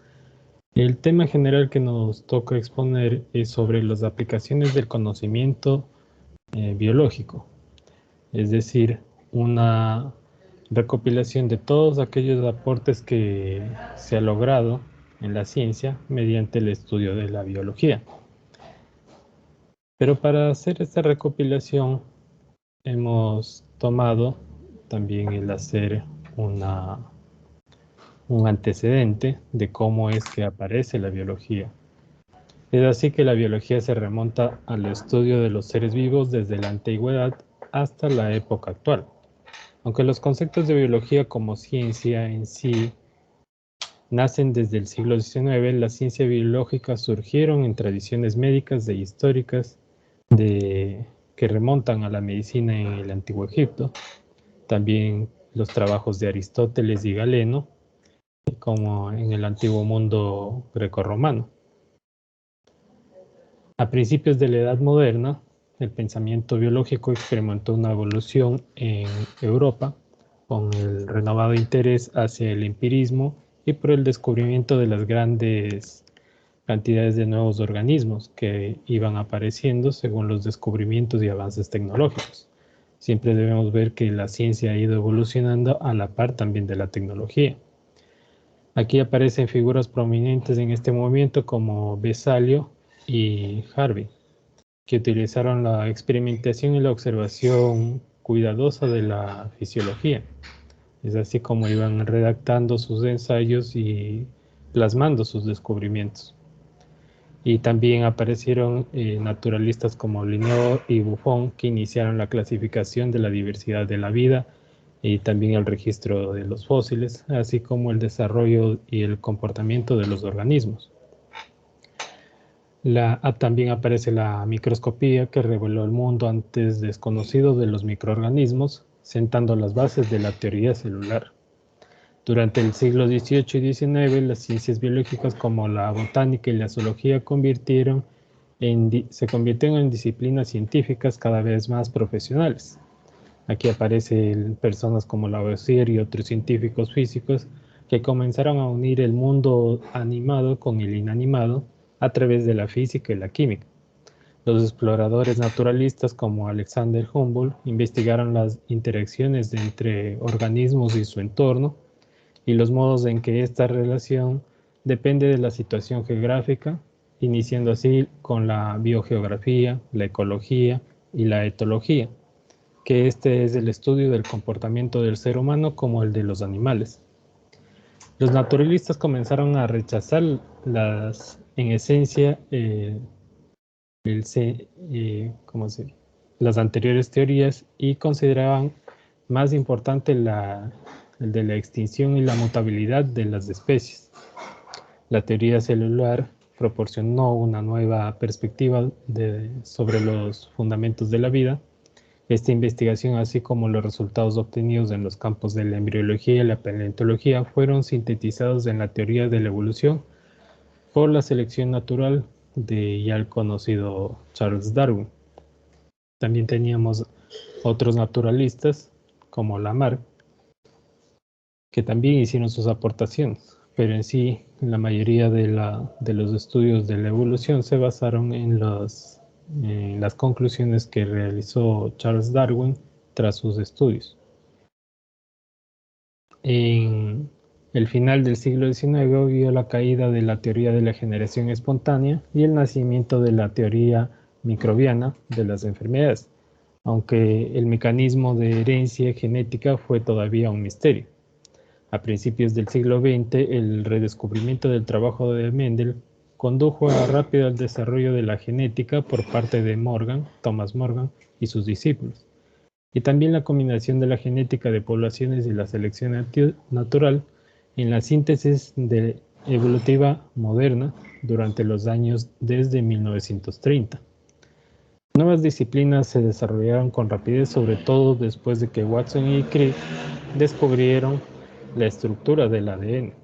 El tema general que nos toca exponer es sobre las aplicaciones del conocimiento biológico, es decir, una recopilación de todos aquellos aportes que se ha logrado en la ciencia mediante el estudio de la biología. Pero para hacer esta recopilación hemos tomado también el hacer un antecedente de cómo es que aparece la biología. Es así que la biología se remonta al estudio de los seres vivos desde la antigüedad hasta la época actual. Aunque los conceptos de biología como ciencia en sí nacen desde el siglo XIX, la ciencia biológica surgieron en tradiciones médicas e históricas que remontan a la medicina en el Antiguo Egipto, también los trabajos de Aristóteles y Galeno, como en el antiguo mundo grecorromano. A principios de la Edad Moderna, el pensamiento biológico experimentó una evolución en Europa con el renovado interés hacia el empirismo y por el descubrimiento de las grandes cantidades de nuevos organismos que iban apareciendo según los descubrimientos y avances tecnológicos. Siempre debemos ver que la ciencia ha ido evolucionando a la par también de la tecnología. Aquí aparecen figuras prominentes en este movimiento como Besalio y Harvey, que utilizaron la experimentación y la observación cuidadosa de la fisiología. Es así como iban redactando sus ensayos y plasmando sus descubrimientos. Y también aparecieron naturalistas como Linneo y Buffon, que iniciaron la clasificación de la diversidad de la vida y también el registro de los fósiles, así como el desarrollo y el comportamiento de los organismos. También aparece la microscopía, que reveló el mundo antes desconocido de los microorganismos, sentando las bases de la teoría celular. Durante el siglo XVIII y XIX, las ciencias biológicas como la botánica y la zoología se convirtieron en disciplinas científicas cada vez más profesionales. Aquí aparecen personas como Lavoisier y otros científicos físicos que comenzaron a unir el mundo animado con el inanimado a través de la física y la química. Los exploradores naturalistas como Alexander Humboldt investigaron las interacciones entre organismos y su entorno y los modos en que esta relación depende de la situación geográfica, iniciando así con la biogeografía, la ecología y la etología, que este es el estudio del comportamiento del ser humano como el de los animales. Los naturalistas comenzaron a rechazar en esencia, las anteriores teorías y consideraban más importante el de la extinción y la mutabilidad de las especies. La teoría celular proporcionó una nueva perspectiva sobre los fundamentos de la vida. Esta investigación, así como los resultados obtenidos en los campos de la embriología y la paleontología, fueron sintetizados en la teoría de la evolución por la selección natural de ya el conocido Charles Darwin. También teníamos otros naturalistas como Lamarck, que también hicieron sus aportaciones, pero en sí la mayoría de los estudios de la evolución se basaron en las conclusiones que realizó Charles Darwin tras sus estudios. En el final del siglo XIX vio la caída de la teoría de la generación espontánea y el nacimiento de la teoría microbiana de las enfermedades, aunque el mecanismo de herencia genética fue todavía un misterio. A principios del siglo XX, el redescubrimiento del trabajo de Mendel condujo rápido al desarrollo de la genética por parte de Thomas Morgan y sus discípulos, y también la combinación de la genética de poblaciones y la selección natural en la síntesis evolutiva moderna durante los años desde 1930. Nuevas disciplinas se desarrollaron con rapidez, sobre todo después de que Watson y Crick descubrieron la estructura del ADN.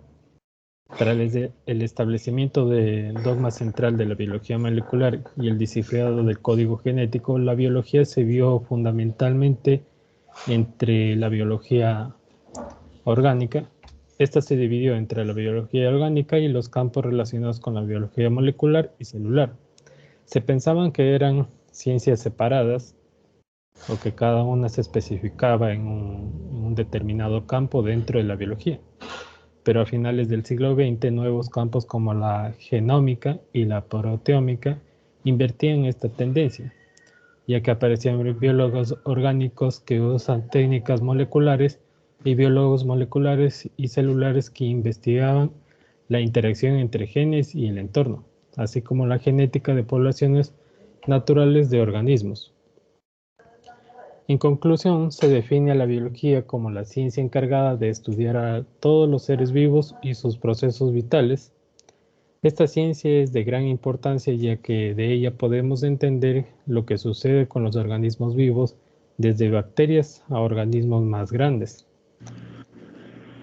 Tras el establecimiento del dogma central de la biología molecular y el descifrado del código genético, la biología se vio fundamentalmente entre la biología orgánica Esta se dividió entre la biología orgánica y los campos relacionados con la biología molecular y celular. Se pensaban que eran ciencias separadas o que cada una se especificaba en un determinado campo dentro de la biología. Pero a finales del siglo XX, nuevos campos como la genómica y la proteómica invertían esta tendencia, ya que aparecían biólogos orgánicos que usan técnicas moleculares y biólogos moleculares y celulares que investigaban la interacción entre genes y el entorno, así como la genética de poblaciones naturales de organismos. En conclusión, se define a la biología como la ciencia encargada de estudiar a todos los seres vivos y sus procesos vitales. Esta ciencia es de gran importancia ya que de ella podemos entender lo que sucede con los organismos vivos, desde bacterias a organismos más grandes.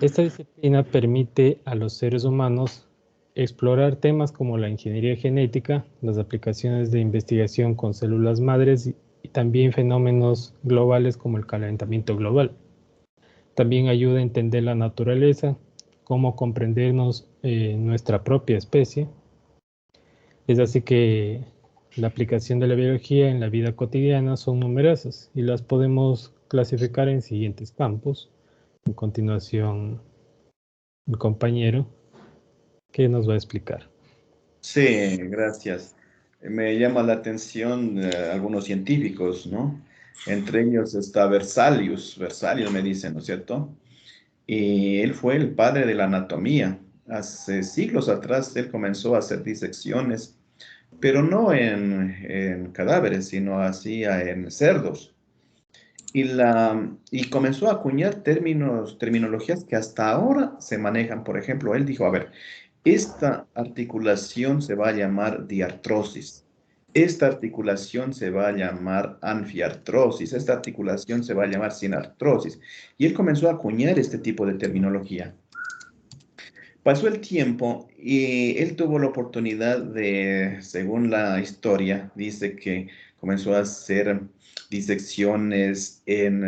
Esta disciplina permite a los seres humanos explorar temas como la ingeniería genética, las aplicaciones de investigación con células madres y también fenómenos globales como el calentamiento global. También ayuda a entender la naturaleza, cómo comprendernos nuestra propia especie. Es así que la aplicación de la biología en la vida cotidiana son numerosas y las podemos clasificar en siguientes campos. A continuación, el compañero que nos va a explicar. Sí, gracias. Me llama la atención algunos científicos, ¿no? Entre ellos está Berzelius me dicen, ¿no es cierto? Y él fue el padre de la anatomía. Hace siglos atrás él comenzó a hacer disecciones, pero no en cadáveres, sino hacía en cerdos. Y comenzó a acuñar terminologías que hasta ahora se manejan. Por ejemplo, él dijo, a ver, esta articulación se va a llamar diartrosis. Esta articulación se va a llamar anfiartrosis. Esta articulación se va a llamar sinartrosis. Y él comenzó a acuñar este tipo de terminología. Pasó el tiempo y él tuvo la oportunidad de, según la historia, dice que comenzó a hacer disecciones en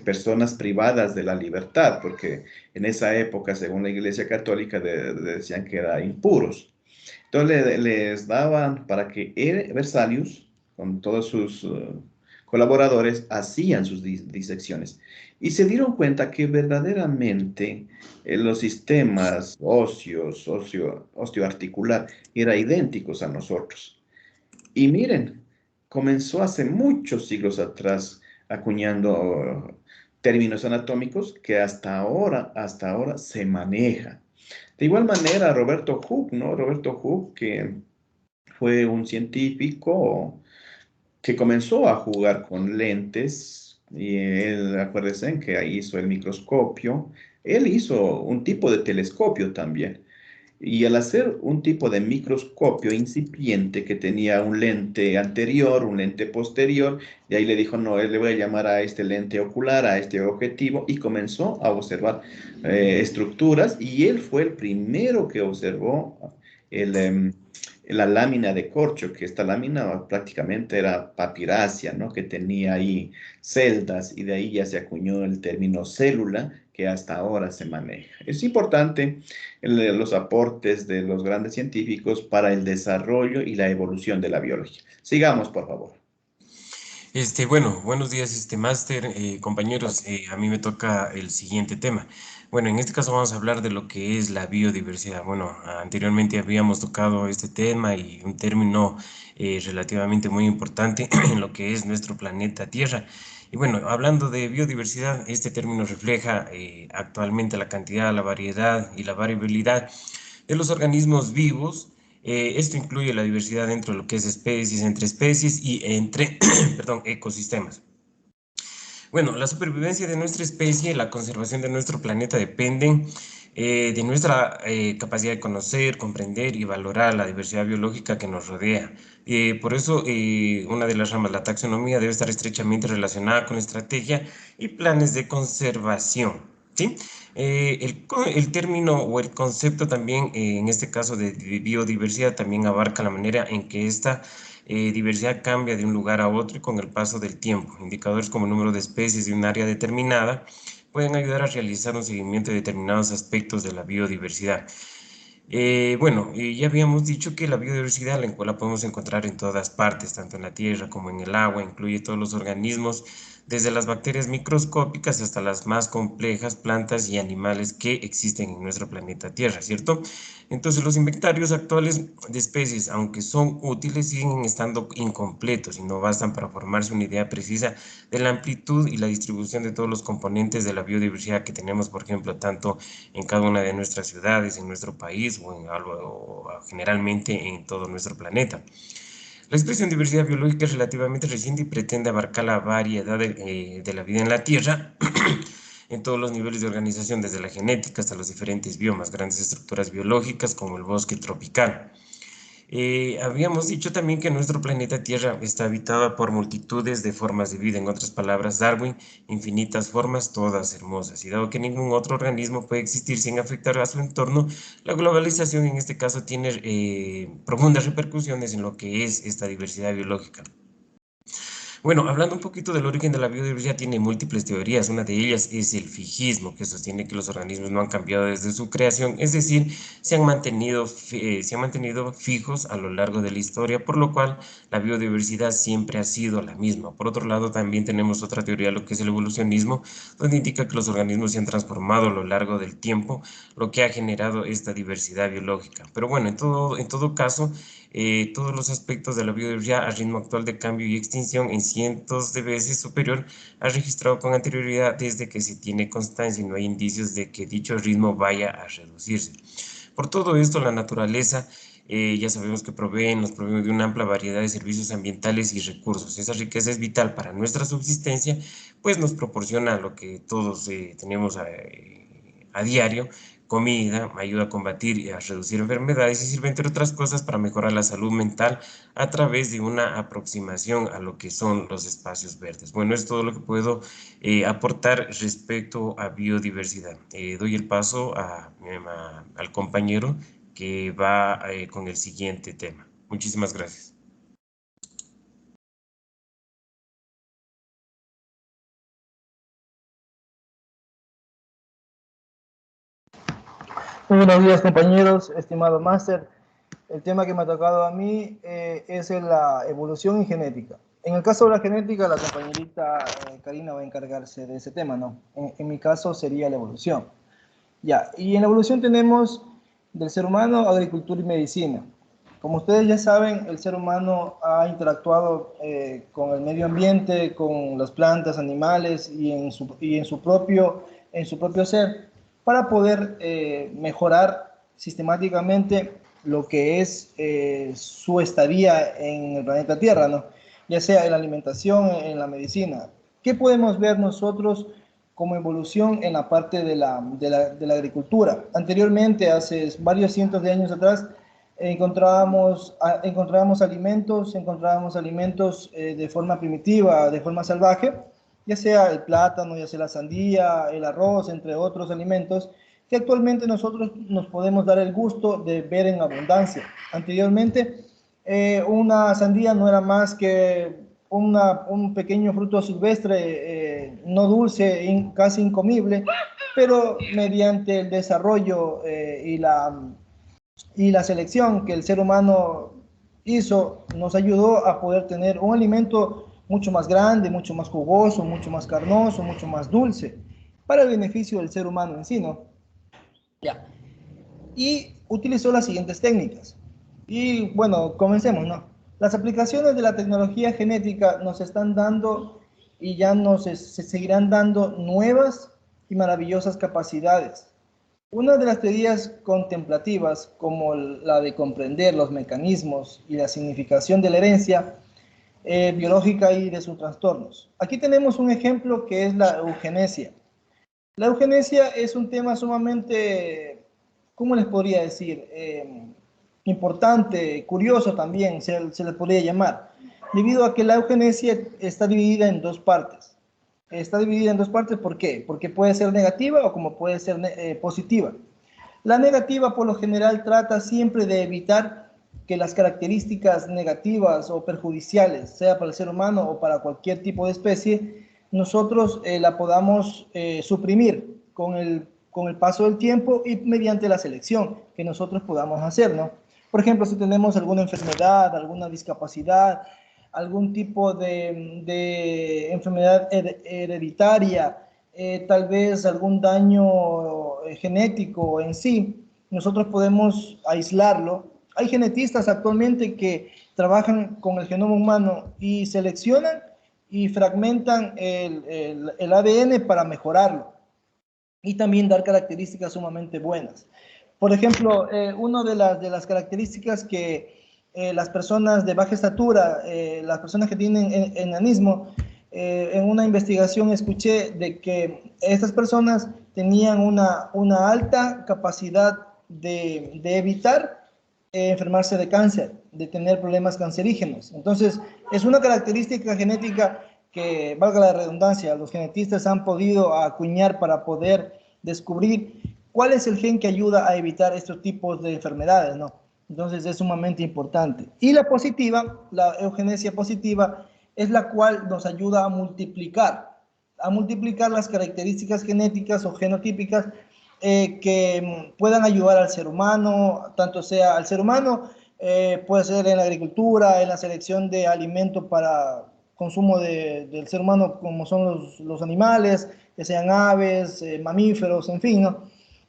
personas privadas de la libertad, porque en esa época, según la Iglesia Católica, decían que eran impuros. Entonces les daban para que Berzelius, con todos sus colaboradores, hacían sus disecciones. Y se dieron cuenta que verdaderamente los sistemas óseos, osteoarticular, eran idénticos a nosotros. Y miren, comenzó hace muchos siglos atrás acuñando términos anatómicos que hasta ahora se manejan. De igual manera, Roberto Hooke, ¿no? Roberto Hooke, que fue un científico que comenzó a jugar con lentes, y él, acuérdense que ahí hizo el microscopio, él hizo un tipo de telescopio también. Y al hacer un tipo de microscopio incipiente que tenía un lente anterior, un lente posterior, de ahí le dijo, no, él le voy a llamar a este lente ocular, a este objetivo, y comenzó a observar estructuras, y él fue el primero que observó la lámina de corcho, que esta lámina prácticamente era papirácea, ¿no? Que tenía ahí celdas, y de ahí ya se acuñó el término célula, que hasta ahora se maneja. Es importante los aportes de los grandes científicos para el desarrollo y la evolución de la biología. Sigamos, por favor. Bueno, buenos días, máster, compañeros. A mí me toca el siguiente tema. Bueno, en este caso vamos a hablar de lo que es la biodiversidad. Bueno, anteriormente habíamos tocado este tema y un término relativamente muy importante en lo que es nuestro planeta Tierra. Y bueno, hablando de biodiversidad, este término refleja actualmente la cantidad, la variedad y la variabilidad de los organismos vivos. Esto incluye la diversidad dentro de lo que es especies, entre especies y entre perdón, ecosistemas. Bueno, la supervivencia de nuestra especie, la conservación de nuestro planeta dependen de nuestra capacidad de conocer, comprender y valorar la diversidad biológica que nos rodea. Por eso, una de las ramas, la taxonomía, debe estar estrechamente relacionada con estrategia y planes de conservación, ¿sí? El término o el concepto también, en este caso de biodiversidad, también abarca la manera en que esta diversidad cambia de un lugar a otro y con el paso del tiempo. Indicadores como el número de especies de un área determinada pueden ayudar a realizar un seguimiento de determinados aspectos de la biodiversidad. Ya habíamos dicho que la biodiversidad la podemos encontrar en todas partes, tanto en la tierra como en el agua, incluye todos los organismos, desde las bacterias microscópicas hasta las más complejas plantas y animales que existen en nuestro planeta Tierra, ¿cierto? Entonces, los inventarios actuales de especies, aunque son útiles, siguen estando incompletos y no bastan para formarse una idea precisa de la amplitud y la distribución de todos los componentes de la biodiversidad que tenemos, por ejemplo, tanto en cada una de nuestras ciudades, en nuestro país o generalmente en todo nuestro planeta. La expresión diversidad biológica es relativamente reciente y pretende abarcar la variedad de la vida en la Tierra en todos los niveles de organización, desde la genética hasta los diferentes biomas, grandes estructuras biológicas como el bosque tropical. Habíamos dicho también que nuestro planeta Tierra está habitado por multitudes de formas de vida. En otras palabras, Darwin, infinitas formas, todas hermosas. Y dado que ningún otro organismo puede existir sin afectar a su entorno, la globalización en este caso tiene profundas repercusiones en lo que es esta diversidad biológica. Bueno, hablando un poquito del origen de la biodiversidad, tiene múltiples teorías. Una de ellas es el fijismo, que sostiene que los organismos no han cambiado desde su creación, es decir, se han mantenido fijos a lo largo de la historia, por lo cual la biodiversidad siempre ha sido la misma. Por otro lado, también tenemos otra teoría, lo que es el evolucionismo, donde indica que los organismos se han transformado a lo largo del tiempo, lo que ha generado esta diversidad biológica. Pero bueno, en todo caso, todos los aspectos de la biodiversidad a ritmo actual de cambio y extinción en cientos de veces superior al registrado con anterioridad, desde que se tiene constancia y no hay indicios de que dicho ritmo vaya a reducirse. Por todo esto, la naturaleza ya sabemos que nos provee de una amplia variedad de servicios ambientales y recursos. Esa riqueza es vital para nuestra subsistencia, pues nos proporciona lo que todos tenemos a diario: comida, ayuda a combatir y a reducir enfermedades y sirve, entre otras cosas, para mejorar la salud mental a través de una aproximación a lo que son los espacios verdes. Bueno, es todo lo que puedo aportar respecto a biodiversidad. Doy el paso al compañero que va con el siguiente tema. Muchísimas gracias. Muy buenos días, compañeros, estimado máster. El tema que me ha tocado a mí es la evolución y genética. En el caso de la genética, la compañerita Karina va a encargarse de ese tema, ¿no? En mi caso sería la evolución. Ya, y en la evolución tenemos del ser humano, agricultura y medicina. Como ustedes ya saben, el ser humano ha interactuado con el medio ambiente, con las plantas, animales y en su propio ser, para poder mejorar sistemáticamente lo que es su estadía en el planeta Tierra, ¿no? Ya sea en la alimentación, en la medicina. ¿Qué podemos ver nosotros como evolución en la parte de la agricultura? Anteriormente, hace varios cientos de años atrás, encontrábamos alimentos de forma primitiva, de forma salvaje, ya sea el plátano, ya sea la sandía, el arroz, entre otros alimentos que actualmente nosotros nos podemos dar el gusto de ver en abundancia. Anteriormente, una sandía no era más que un pequeño fruto silvestre, no dulce, casi incomible, pero mediante el desarrollo y la selección que el ser humano hizo, nos ayudó a poder tener un alimento mucho más grande, mucho más jugoso, mucho más carnoso, mucho más dulce, para el beneficio del ser humano en sí, ¿no? Ya. Y utilizó las siguientes técnicas. Y bueno, comencemos, ¿no? Las aplicaciones de la tecnología genética nos están dando y ya se seguirán dando nuevas y maravillosas capacidades. Una de las teorías contemplativas, como la de comprender los mecanismos y la significación de la herencia biológica y de sus trastornos. Aquí tenemos un ejemplo que es la eugenesia. La eugenesia es un tema sumamente, ¿cómo les podría decir? Importante, curioso también, se le podría llamar, debido a que la eugenesia está dividida en dos partes. Está dividida en dos partes, ¿por qué? Porque puede ser negativa o como puede ser positiva. La negativa, por lo general, trata siempre de evitar que las características negativas o perjudiciales, sea para el ser humano o para cualquier tipo de especie, nosotros la podamos suprimir con el paso del tiempo y mediante la selección que nosotros podamos hacer, ¿no? Por ejemplo, si tenemos alguna enfermedad, alguna discapacidad, algún tipo de enfermedad hereditaria, tal vez algún daño genético en sí, nosotros podemos aislarlo. Hay genetistas actualmente que trabajan con el genoma humano y seleccionan y fragmentan el ADN para mejorarlo y también dar características sumamente buenas. Por ejemplo, una de las características que las personas de baja estatura, las personas que tienen enanismo, en una investigación escuché de que estas personas tenían una alta capacidad de evitar enfermarse de cáncer, de tener problemas cancerígenos. Entonces, es una característica genética que, valga la redundancia, los genetistas han podido acuñar para poder descubrir cuál es el gen que ayuda a evitar estos tipos de enfermedades, ¿no? Entonces, es sumamente importante. Y la positiva, la eugenesia positiva, es la cual nos ayuda a multiplicar las características genéticas o genotípicas que puedan ayudar al ser humano, tanto sea al ser humano, puede ser en la agricultura, en la selección de alimentos para consumo del ser humano, como son los animales, que sean aves, mamíferos, en fin, ¿no?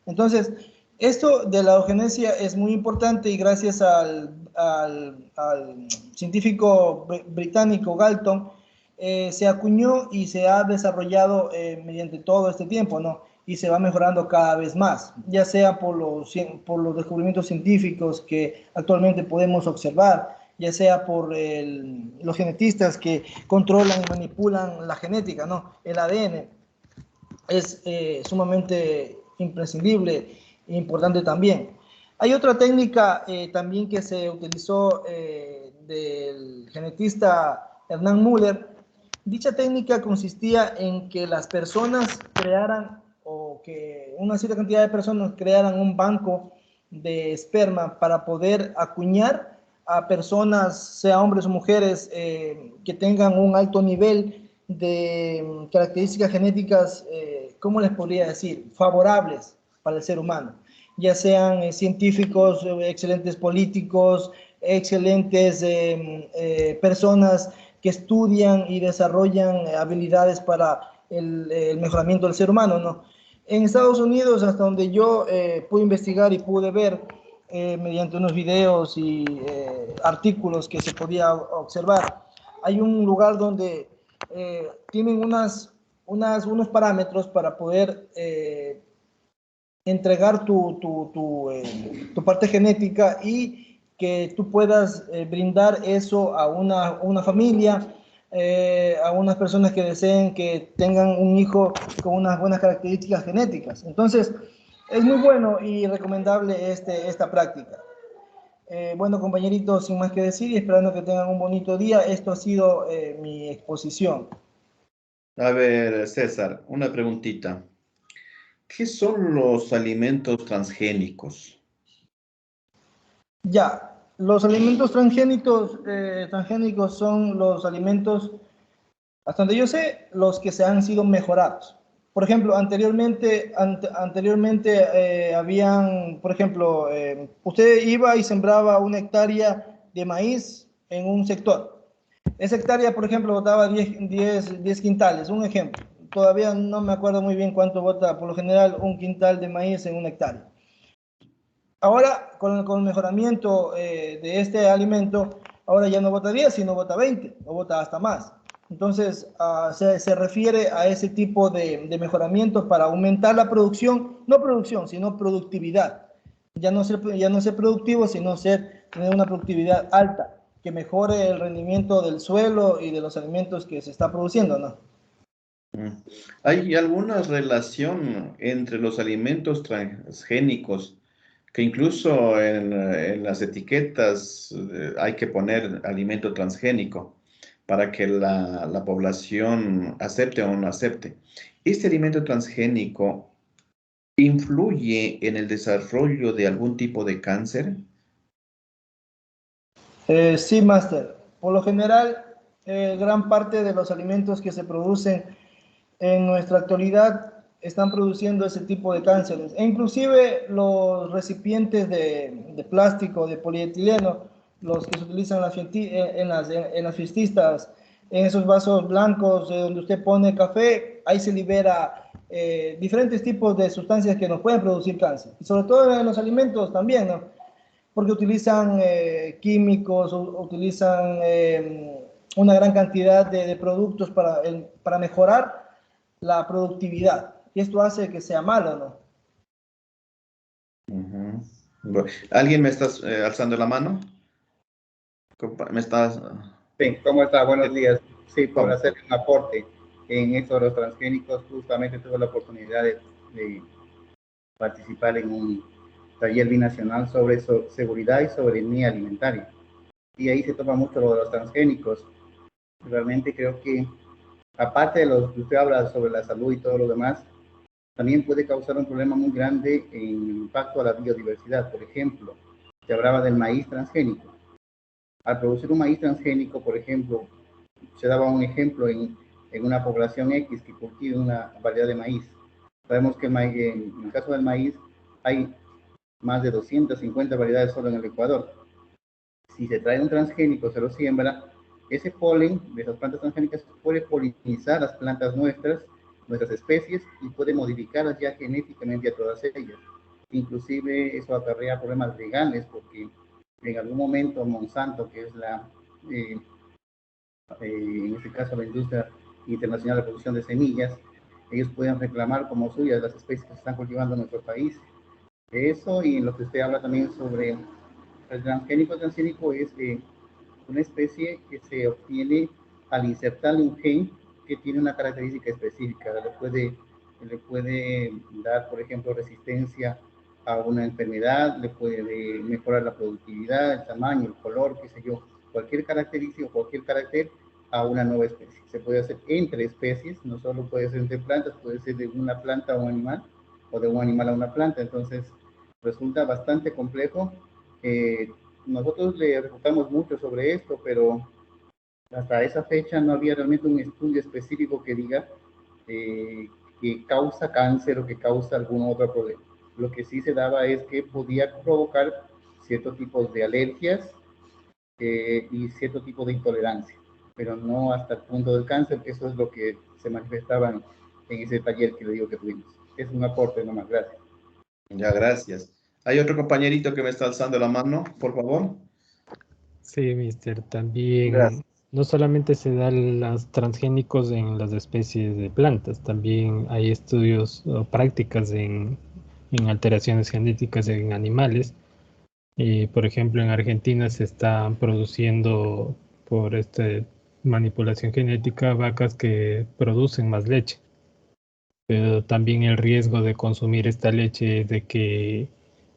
Entonces, esto de la eugenesia es muy importante y gracias al científico británico Galton, se acuñó y se ha desarrollado mediante todo este tiempo, ¿no? Y se va mejorando cada vez más, ya sea por los descubrimientos científicos que actualmente podemos observar, ya sea por los genetistas que controlan y manipulan la genética, ¿no? El ADN es sumamente imprescindible e importante también. Hay otra técnica también que se utilizó del genetista Hernán Müller. Dicha técnica consistía en que las personas crearan, o que una cierta cantidad de personas crearan un banco de esperma para poder acuñar a personas, sea hombres o mujeres, que tengan un alto nivel de características genéticas, ¿cómo les podría decir?, favorables para el ser humano, ya sean científicos, excelentes políticos, excelentes personas que estudian y desarrollan habilidades para el mejoramiento del ser humano, ¿no? En Estados Unidos, hasta donde yo pude investigar y pude ver mediante unos videos y artículos que se podía observar, hay un lugar donde tienen unos parámetros para poder entregar tu parte genética y que tú puedas brindar eso a una familia, a unas personas que deseen que tengan un hijo con unas buenas características genéticas. Entonces, es muy bueno y recomendable esta práctica. Bueno, compañeritos, sin más que decir y esperando que tengan un bonito día, esto ha sido mi exposición. A ver, César, una preguntita. ¿Qué son los alimentos transgénicos? Ya, los alimentos transgénicos son los alimentos, hasta donde yo sé, los que se han sido mejorados. Por ejemplo, anteriormente habían, por ejemplo, usted iba y sembraba una hectárea de maíz en un sector. Esa hectárea, por ejemplo, botaba 10 quintales, un ejemplo. Todavía no me acuerdo muy bien cuánto bota, por lo general, un quintal de maíz en una hectárea. Ahora, con el mejoramiento de este alimento, ahora ya no bota 10, sino bota 20, o bota hasta más. Entonces, se refiere a ese tipo de mejoramiento para aumentar la producción, no producción, sino productividad. Ya no ser productivo, sino tener una productividad alta, que mejore el rendimiento del suelo y de los alimentos que se está produciendo, ¿no? ¿Hay alguna relación entre los alimentos transgénicos, que incluso en las etiquetas hay que poner alimento transgénico para que la población acepte o no acepte? ¿Este alimento transgénico influye en el desarrollo de algún tipo de cáncer? Sí, Máster. Por lo general, gran parte de los alimentos que se producen en nuestra actualidad están produciendo ese tipo de cánceres. E inclusive los recipientes de plástico, de polietileno, los que se utilizan en las fiestistas, en esos vasos blancos donde usted pone café, ahí se libera diferentes tipos de sustancias que nos pueden producir cáncer. Y sobre todo en los alimentos también, ¿no? Porque utilizan químicos, utilizan una gran cantidad de productos para mejorar la productividad. Y esto hace que sea malo, ¿no? Bueno, ¿alguien me está alzando la mano? ¿Me estás...? Sí, ¿cómo está? Buenos días. Sí, por ¿Cómo? hacer un aporte en esto de los transgénicos, justamente tuve la oportunidad de participar en un taller binacional sobre seguridad y soberanía alimentaria. Y ahí se toma mucho lo de los transgénicos. Realmente creo que, aparte de lo que usted habla sobre la salud y todo lo demás, también puede causar un problema muy grande en el impacto a la biodiversidad. Por ejemplo, se hablaba del maíz transgénico. Al producir un maíz transgénico, por ejemplo, se daba un ejemplo en una población X que cultiva una variedad de maíz. Sabemos que en el caso del maíz hay más de 250 variedades solo en el Ecuador. Si se trae un transgénico, se lo siembra, ese polen de esas plantas transgénicas puede polinizar las plantas nuestras especies, y puede modificarlas ya genéticamente a todas ellas. Inclusive eso acarrea problemas legales, porque en algún momento Monsanto, que es en este caso la industria internacional de producción de semillas, ellos pueden reclamar como suyas las especies que se están cultivando en nuestro país. Eso, y en lo que usted habla también sobre el transgénico es una especie que se obtiene al insertarle un gen que tiene una característica específica. Le puede dar, por ejemplo, resistencia a una enfermedad, le puede mejorar la productividad, el tamaño, el color, qué sé yo, cualquier característica o cualquier carácter a una nueva especie. Se puede hacer entre especies, no solo puede ser entre plantas, puede ser de una planta a un animal, o de un animal a una planta. Entonces resulta bastante complejo. Nosotros le refutamos mucho sobre esto, pero hasta esa fecha no había realmente un estudio específico que diga que causa cáncer o que causa algún otro problema. Lo que sí se daba es que podía provocar ciertos tipos de alergias y cierto tipo de intolerancia, pero no hasta el punto del cáncer. Eso es lo que se manifestaba en ese taller que le digo que tuvimos. Es un aporte nomás, gracias. Ya, gracias. ¿Hay otro compañerito que me está alzando la mano, por favor? Sí, mister. También Gracias. no solamente se dan los transgénicos en las especies de plantas, también hay estudios o prácticas en alteraciones genéticas en animales. Por ejemplo, en Argentina se están produciendo por esta manipulación genética vacas que producen más leche. Pero también el riesgo de consumir esta leche es de que,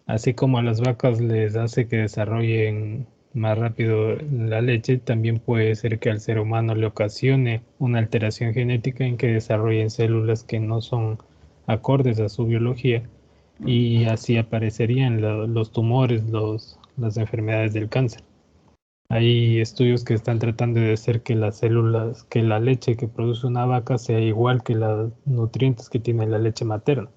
así como a las vacas les hace que desarrollen más rápido la leche, también puede ser que al ser humano le ocasione una alteración genética en que desarrollen células que no son acordes a su biología, y así aparecerían los tumores, las enfermedades del cáncer. Hay estudios que están tratando de hacer que las células, que la leche que produce una vaca sea igual que los nutrientes que tiene la leche materna.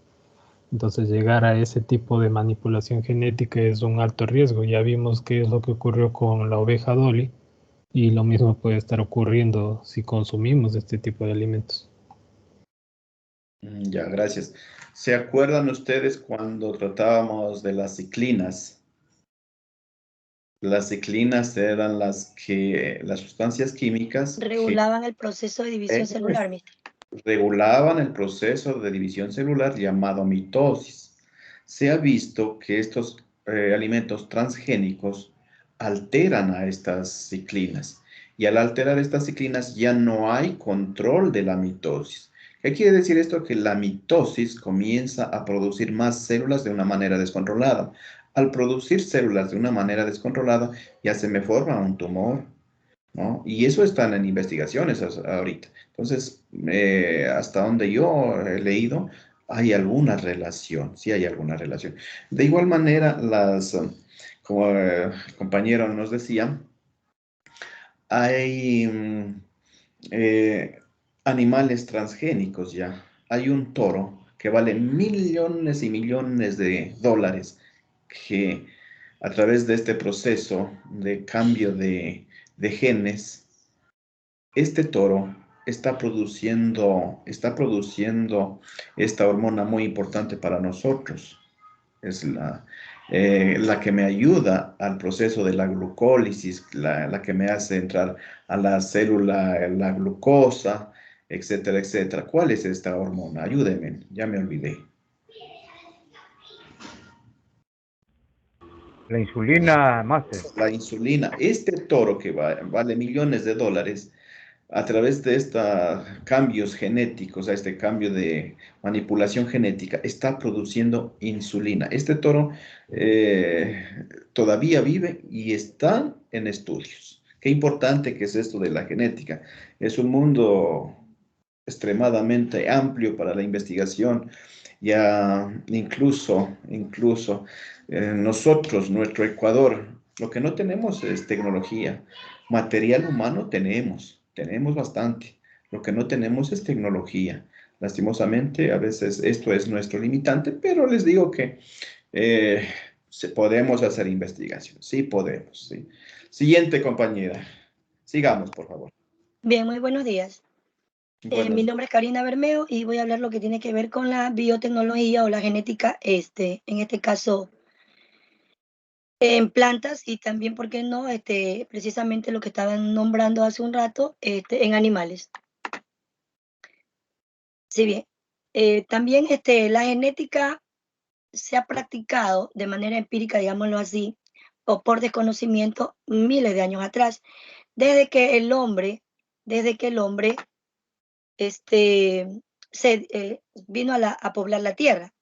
Entonces, llegar a ese tipo de manipulación genética es un alto riesgo. Ya vimos qué es lo que ocurrió con la oveja Dolly, y lo mismo puede estar ocurriendo si consumimos este tipo de alimentos. Ya, gracias. ¿Se acuerdan ustedes cuando tratábamos de las ciclinas? Las ciclinas eran las sustancias químicas que Regulaban el proceso de división celular, mister. regulaban el proceso de división celular llamado mitosis. Se ha visto que estos alimentos transgénicos alteran a estas ciclinas, y al alterar estas ciclinas ya no hay control de la mitosis. ¿Qué quiere decir esto? Que la mitosis comienza a producir más células de una manera descontrolada. Al producir células de una manera descontrolada, ya se me forma un tumor, ¿no? Y eso están en investigaciones ahorita. Entonces, hasta donde yo he leído, hay alguna relación, sí hay alguna relación. De igual manera, como el compañero nos decía, hay animales transgénicos ya. Hay un toro que vale millones y millones de dólares que a través de este proceso de cambio de genes, este toro está produciendo esta hormona muy importante para nosotros. Es la que me ayuda al proceso de la glucólisis, la que me hace entrar a la célula, la glucosa, etcétera, etcétera. ¿Cuál es esta hormona? Ayúdenme, ya me olvidé. La insulina, Master. La insulina. Este toro que vale millones de dólares, a través de estos cambios genéticos, a este cambio de manipulación genética, está produciendo insulina. Este toro todavía vive y está en estudios. Qué importante que es esto de la genética. Es un mundo extremadamente amplio para la investigación. Ya incluso nosotros, nuestro Ecuador, lo que no tenemos es tecnología. Material humano tenemos bastante. Lo que no tenemos es tecnología. Lastimosamente, a veces esto es nuestro limitante, pero les digo que podemos hacer investigación. Sí podemos, sí. Siguiente compañera. Sigamos, por favor. Bien, muy buenos días. Mi nombre es Karina Bermeo y voy a hablar lo que tiene que ver con la biotecnología o la genética, en este caso, en plantas y también, ¿por qué no? Precisamente lo que estaban nombrando hace un rato, en animales. Sí, bien. También la genética se ha practicado de manera empírica, digámoslo así, o por desconocimiento miles de años atrás, desde que el hombre vino a poblar la tierra.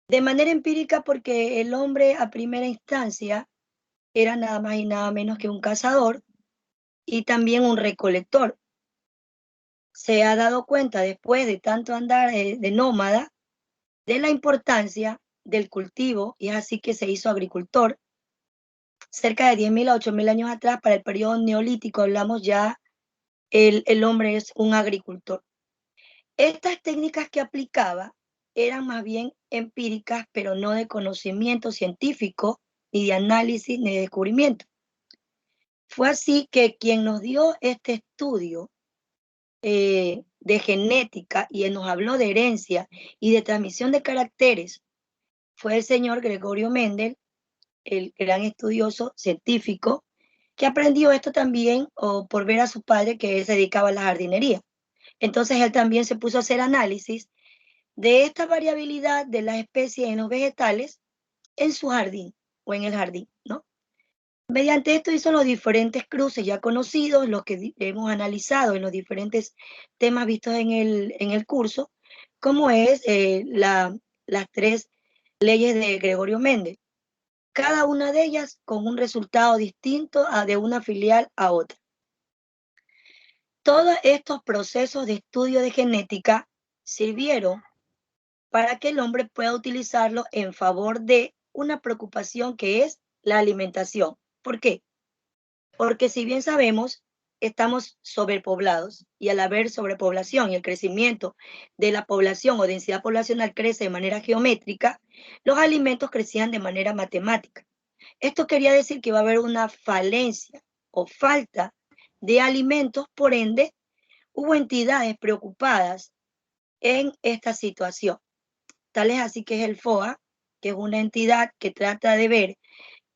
De manera empírica porque el hombre a primera instancia era nada más y nada menos que un cazador y también un recolector. Se ha dado cuenta después de tanto andar de nómada de la importancia del cultivo y es así que se hizo agricultor. Cerca de 10.000 a 8.000 años atrás, para el periodo neolítico, hablamos ya, el hombre es un agricultor. Estas técnicas que aplicaba eran más bien empíricas, pero no de conocimiento científico, ni de análisis, ni de descubrimiento. Fue así que quien nos dio este estudio de genética y nos habló de herencia y de transmisión de caracteres fue el señor Gregorio Mendel, el gran estudioso científico, que aprendió esto también por ver a su padre que se dedicaba a la jardinería. Entonces él también se puso a hacer análisis de esta variabilidad de las especies en los vegetales en su jardín o en el jardín, ¿no? Mediante esto hizo los diferentes cruces ya conocidos, los que hemos analizado en los diferentes temas vistos en el curso, como es las 3 leyes de Gregorio Mendel. Cada una de ellas con un resultado distinto de una filial a otra. Todos estos procesos de estudio de genética sirvieron para que el hombre pueda utilizarlo en favor de una preocupación que es la alimentación. ¿Por qué? Porque si bien sabemos, estamos sobrepoblados y al haber sobrepoblación y el crecimiento de la población o densidad poblacional crece de manera geométrica, los alimentos crecían de manera matemática. Esto quería decir que va a haber una falencia o falta de alimentos, por ende, hubo entidades preocupadas en esta situación. Tal es así que es el FOA, que es una entidad que trata de ver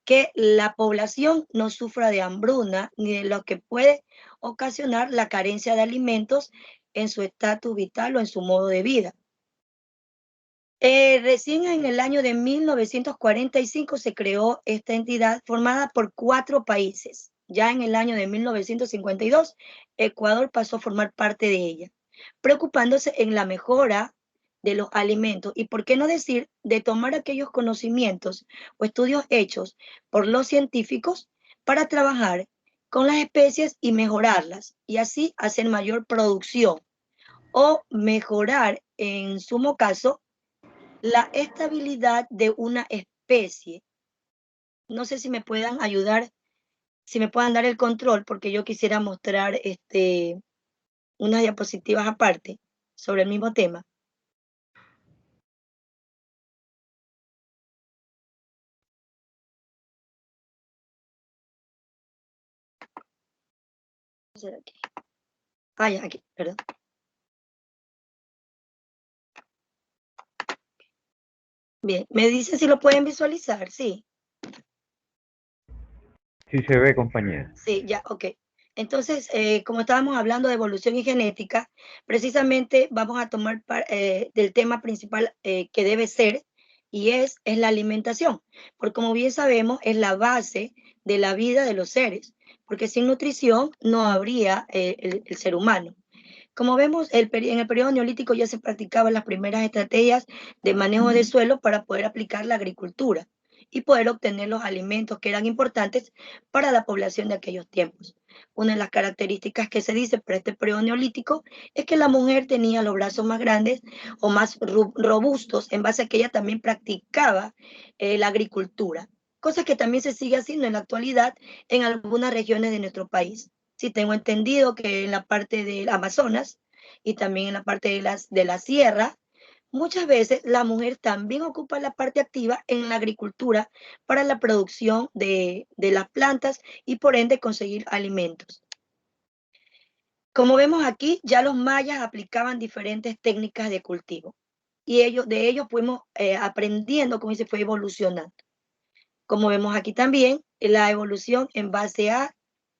que la población no sufra de hambruna ni de lo que puede ocasionar la carencia de alimentos en su estatus vital o en su modo de vida. Recién en el año de 1945 se creó esta entidad formada por 4 países. Ya en el año de 1952, Ecuador pasó a formar parte de ella, preocupándose en la mejora de los alimentos y, por qué no decir, de tomar aquellos conocimientos o estudios hechos por los científicos para trabajar con las especies y mejorarlas y así hacer mayor producción o mejorar, en sumo caso, la estabilidad de una especie. No sé si me puedan ayudar, si me puedan dar el control, porque yo quisiera mostrar unas diapositivas aparte sobre el mismo tema. Aquí. Ah, ya, aquí, perdón. Bien, me dicen si lo pueden visualizar, sí. Sí se ve, compañera. Sí, ya, ok. Entonces, como estábamos hablando de evolución y genética, precisamente vamos a tomar del tema principal que debe ser, y es la alimentación, porque como bien sabemos, es la base de la vida de los seres, porque sin nutrición no habría el ser humano. Como vemos, en el periodo neolítico ya se practicaban las primeras estrategias de manejo de suelo para poder aplicar la agricultura y poder obtener los alimentos que eran importantes para la población de aquellos tiempos. Una de las características que se dice para este periodo neolítico es que la mujer tenía los brazos más grandes o más robustos, en base a que ella también practicaba la agricultura, cosa que también se sigue haciendo en la actualidad en algunas regiones de nuestro país. Sí, tengo entendido que en la parte del Amazonas y también en la parte de la sierra, muchas veces la mujer también ocupa la parte activa en la agricultura para la producción de las plantas y por ende conseguir alimentos. Como vemos aquí, ya los mayas aplicaban diferentes técnicas de cultivo y de ellos fuimos aprendiendo cómo se fue evolucionando. Como vemos aquí también, la evolución en base a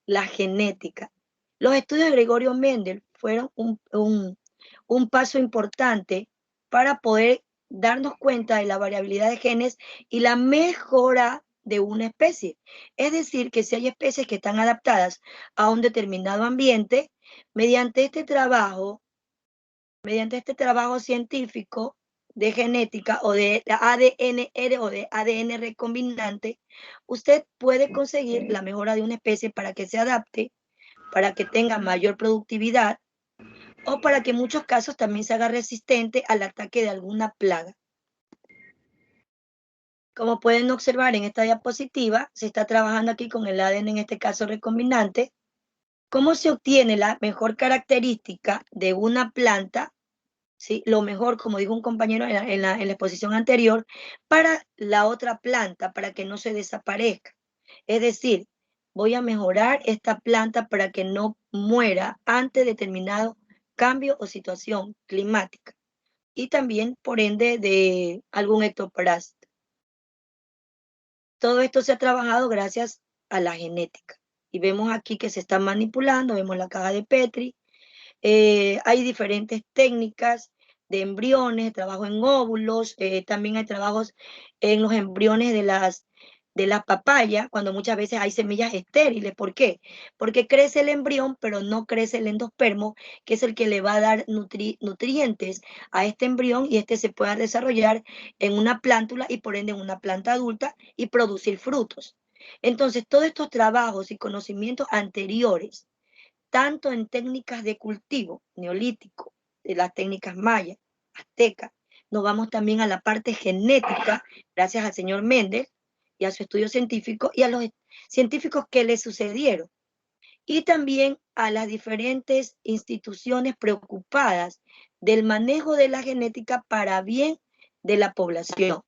la genética. Los estudios de Gregorio Mendel fueron un paso importante para poder darnos cuenta de la variabilidad de genes y la mejora de una especie. Es decir, que si hay especies que están adaptadas a un determinado ambiente, mediante este trabajo científico de genética o de ADN o de ADN recombinante, usted puede conseguir la mejora de una especie para que se adapte, para que tenga mayor productividad o para que en muchos casos también se haga resistente al ataque de alguna plaga. Como pueden observar en esta diapositiva, se está trabajando aquí con el ADN, en este caso recombinante, cómo se obtiene la mejor característica de una planta, ¿sí? Lo mejor, como dijo un compañero en la exposición anterior, para la otra planta, para que no se desaparezca. Es decir, voy a mejorar esta planta para que no muera ante determinado cambio o situación climática y también, por ende, de algún ectoparásito. Todo esto se ha trabajado gracias a la genética. Y vemos aquí que se está manipulando, vemos la caja de Petri. Hay diferentes técnicas de embriones, trabajo en óvulos, también hay trabajos en los embriones de las papayas, cuando muchas veces hay semillas estériles. ¿Por qué? Porque crece el embrión, pero no crece el endospermo, que es el que le va a dar nutrientes a este embrión y este se pueda desarrollar en una plántula y por ende en una planta adulta y producir frutos. Entonces, todos estos trabajos y conocimientos anteriores, tanto en técnicas de cultivo neolítico, de las técnicas mayas, aztecas, nos vamos también a la parte genética, gracias al señor Mendel y a su estudio científico y a los científicos que le sucedieron, y también a las diferentes instituciones preocupadas del manejo de la genética para bien de la población.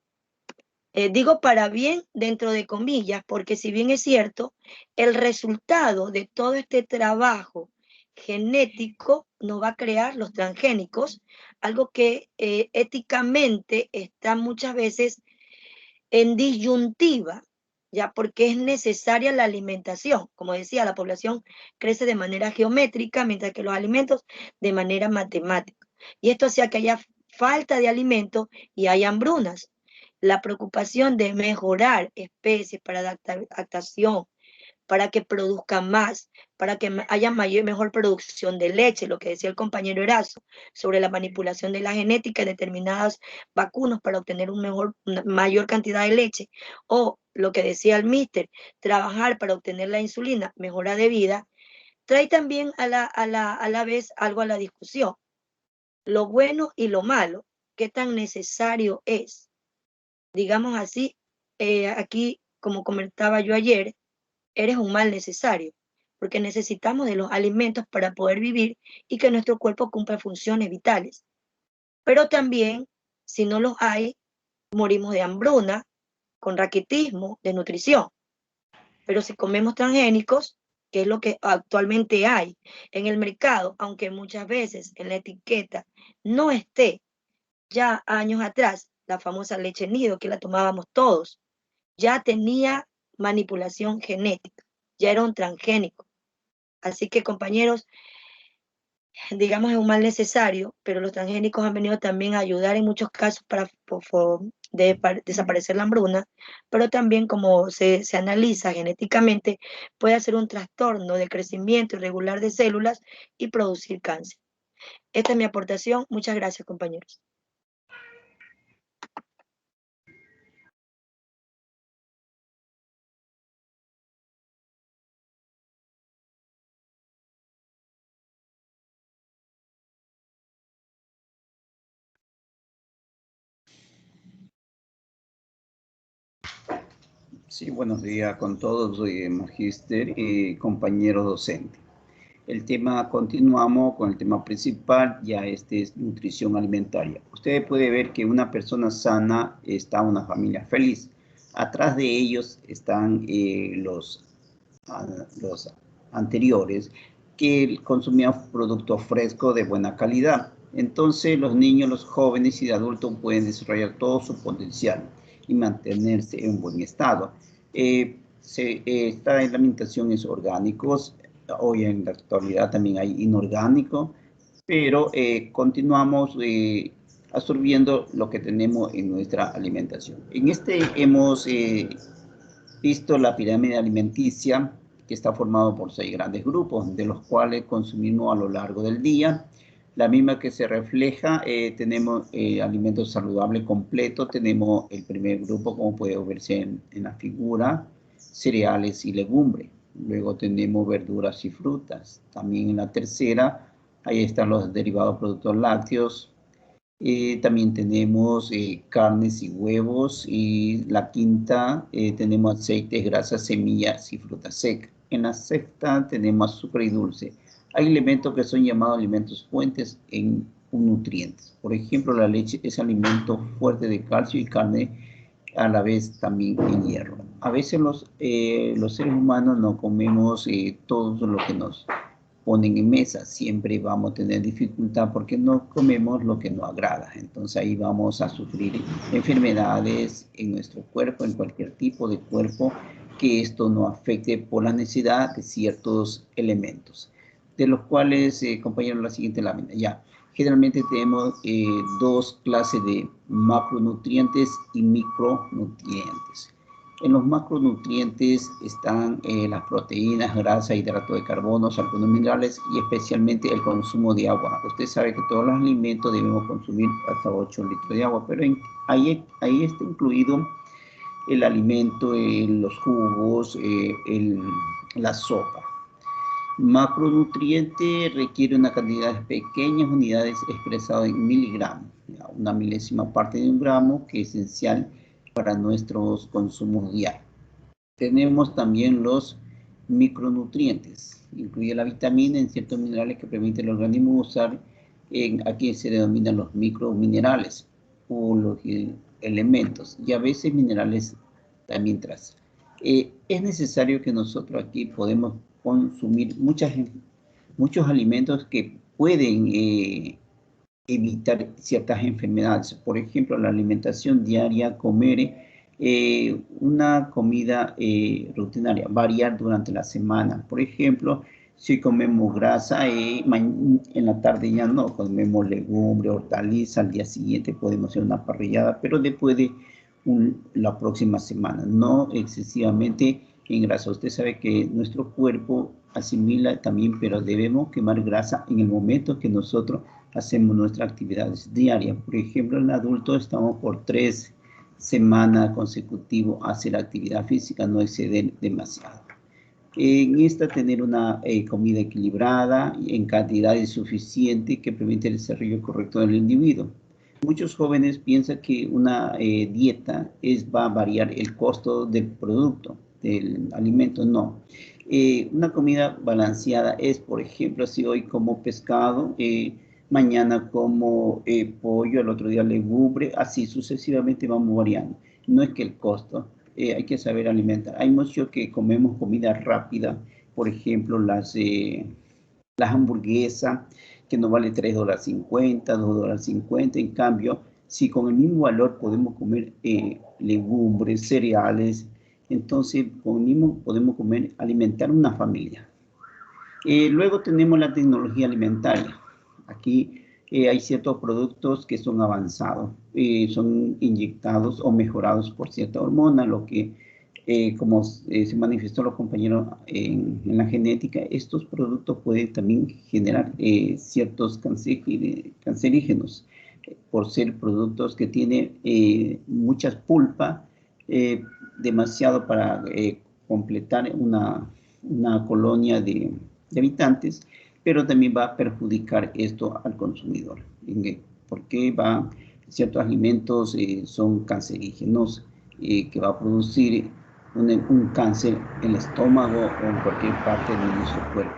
Digo para bien dentro de comillas, porque si bien es cierto, el resultado de todo este trabajo genético nos va a crear los transgénicos, algo que éticamente está muchas veces en disyuntiva, ya porque es necesaria la alimentación. Como decía, la población crece de manera geométrica, mientras que los alimentos de manera matemática. Y esto hacía que haya falta de alimento y hay hambrunas. La preocupación de mejorar especies para adaptación, para que produzcan más, para que haya mejor producción de leche, lo que decía el compañero Erazo, sobre la manipulación de la genética en determinadas vacunas para obtener una mayor cantidad de leche, o lo que decía el míster, trabajar para obtener la insulina, mejora de vida, trae también a la vez algo a la discusión. Lo bueno y lo malo, ¿qué tan necesario es? Digamos así, aquí, como comentaba yo ayer, eres un mal necesario, porque necesitamos de los alimentos para poder vivir y que nuestro cuerpo cumpla funciones vitales. Pero también, si no los hay, morimos de hambruna, con raquitismo, desnutrición. Pero si comemos transgénicos, que es lo que actualmente hay en el mercado, aunque muchas veces en la etiqueta no esté, ya años atrás, la famosa leche nido que la tomábamos todos, ya tenía manipulación genética, ya era un transgénico. Así que, compañeros, digamos es un mal necesario, pero los transgénicos han venido también a ayudar en muchos casos para desaparecer la hambruna, pero también como se analiza genéticamente, puede hacer un trastorno de crecimiento irregular de células y producir cáncer. Esta es mi aportación. Muchas gracias, compañeros. Sí, buenos días con todos, soy magíster y compañero docente. El tema, continuamos con el tema principal, ya este es nutrición alimentaria. Usted puede ver que una persona sana está una familia feliz. Atrás de ellos están los anteriores que consumían productos frescos de buena calidad. Entonces los niños, los jóvenes y adultos pueden desarrollar todo su potencial y mantenerse en buen estado. Esta alimentación es orgánicos, hoy en la actualidad también hay inorgánico, pero continuamos absorbiendo lo que tenemos en nuestra alimentación. En este hemos visto la pirámide alimenticia, que está formado por 6 grandes grupos, de los cuales consumimos a lo largo del día. La misma que se refleja, tenemos alimentos saludables completos, tenemos el primer grupo, como puede verse en la figura, cereales y legumbres. Luego tenemos verduras y frutas. También en la tercera, ahí están los derivados productos lácteos. También tenemos carnes y huevos. Y la quinta, tenemos aceites, grasas, semillas y frutas secas. En la sexta tenemos azúcar y dulce. Hay elementos que son llamados alimentos fuentes en nutrientes. Por ejemplo, la leche es alimento fuerte de calcio y carne a la vez también en hierro. A veces los seres humanos no comemos todo lo que nos ponen en mesa. Siempre vamos a tener dificultad porque no comemos lo que nos agrada. Entonces ahí vamos a sufrir enfermedades en nuestro cuerpo, en cualquier tipo de cuerpo, que esto nos afecte por la necesidad de ciertos elementos. De los cuales, compañeros, la siguiente lámina, ya. Generalmente tenemos 2 clases de macronutrientes y micronutrientes. En los macronutrientes están las proteínas, grasa, hidrato de carbono, algunos minerales y especialmente el consumo de agua. Usted sabe que todos los alimentos debemos consumir hasta 8 litros de agua, pero ahí está incluido el alimento, los jugos, la sopa. Macronutriente requiere una cantidad de pequeñas unidades expresadas en miligramos, una milésima parte de un gramo, que es esencial para nuestros consumos diarios. Tenemos también los micronutrientes, incluye la vitamina en ciertos minerales que permiten al organismo usar. Aquí se denominan los microminerales o los elementos, y a veces minerales también traza. Es necesario que nosotros aquí podemos consumir muchos alimentos que pueden evitar ciertas enfermedades. Por ejemplo, la alimentación diaria, comer una comida rutinaria, variar durante la semana. Por ejemplo, si comemos grasa, en la tarde ya no comemos legumbre, hortaliza, al día siguiente podemos hacer una parrillada, pero después de la próxima semana, no excesivamente en grasa. Usted sabe que nuestro cuerpo asimila también, pero debemos quemar grasa en el momento que nosotros hacemos nuestras actividades diarias. Por ejemplo, en el adulto estamos por 3 semanas consecutivas a hacer actividad física, no exceder demasiado. En esta, tener una comida equilibrada y en cantidades suficientes que permite el desarrollo correcto del individuo. Muchos jóvenes piensan que una dieta va a variar el costo del producto, del alimento. No. Una comida balanceada es, por ejemplo, si hoy como pescado, mañana como pollo, el otro día legumbre, así sucesivamente vamos variando. No es que el costo, hay que saber alimentar. Hay muchos que comemos comida rápida, por ejemplo, las hamburguesas, que nos vale $3.50, $2.50. En cambio, si con el mismo valor podemos comer legumbres, cereales, entonces con el mismo podemos comer, alimentar una familia. Luego tenemos la tecnología alimentaria. Aquí hay ciertos productos que son avanzados, son inyectados o mejorados por cierta hormona, lo que, como se manifestó los compañeros en la genética, estos productos pueden también generar ciertos cancerígenos, por ser productos que tienen muchas pulpas, demasiado para completar una colonia de habitantes, pero también va a perjudicar esto al consumidor, porque ciertos alimentos son cancerígenos, que va a producir un cáncer en el estómago o en cualquier parte de nuestro cuerpo.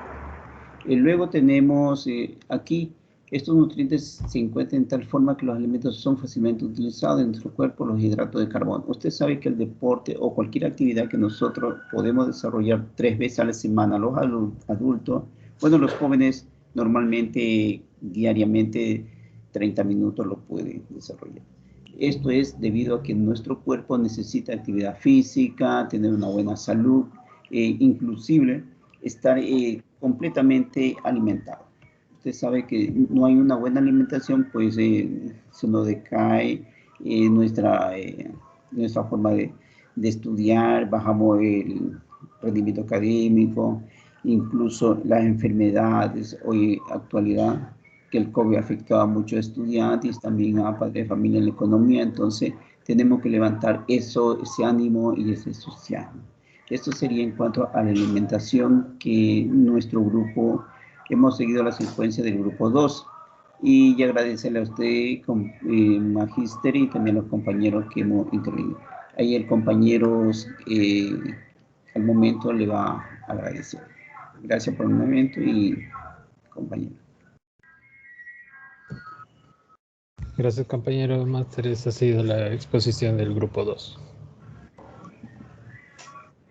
Luego tenemos aquí, estos nutrientes se encuentran en tal forma que los alimentos son fácilmente utilizados en nuestro cuerpo, los hidratos de carbono. Usted sabe que el deporte o cualquier actividad que nosotros podemos desarrollar 3 veces a la semana, los adultos, bueno, los jóvenes normalmente, diariamente, 30 minutos lo pueden desarrollar. Esto es debido a que nuestro cuerpo necesita actividad física, tener una buena salud, inclusive estar completamente alimentado. Usted sabe que no hay una buena alimentación, pues se nos decae nuestra forma de estudiar, bajamos el rendimiento académico, incluso las enfermedades. Hoy, actualidad, que el COVID afectó a muchos estudiantes, también a padres de familia en la economía, entonces tenemos que levantar ese ánimo y ese entusiasmo. Esto sería en cuanto a la alimentación, que nuestro grupo, hemos seguido la secuencia del grupo 2. Y agradecerle a usted, Magíster, y también a los compañeros que hemos intervenido. Ahí el compañero al momento le va a agradecer. Gracias por el momento y compañero. Gracias, compañero Máster. Esa ha sido la exposición del grupo 2.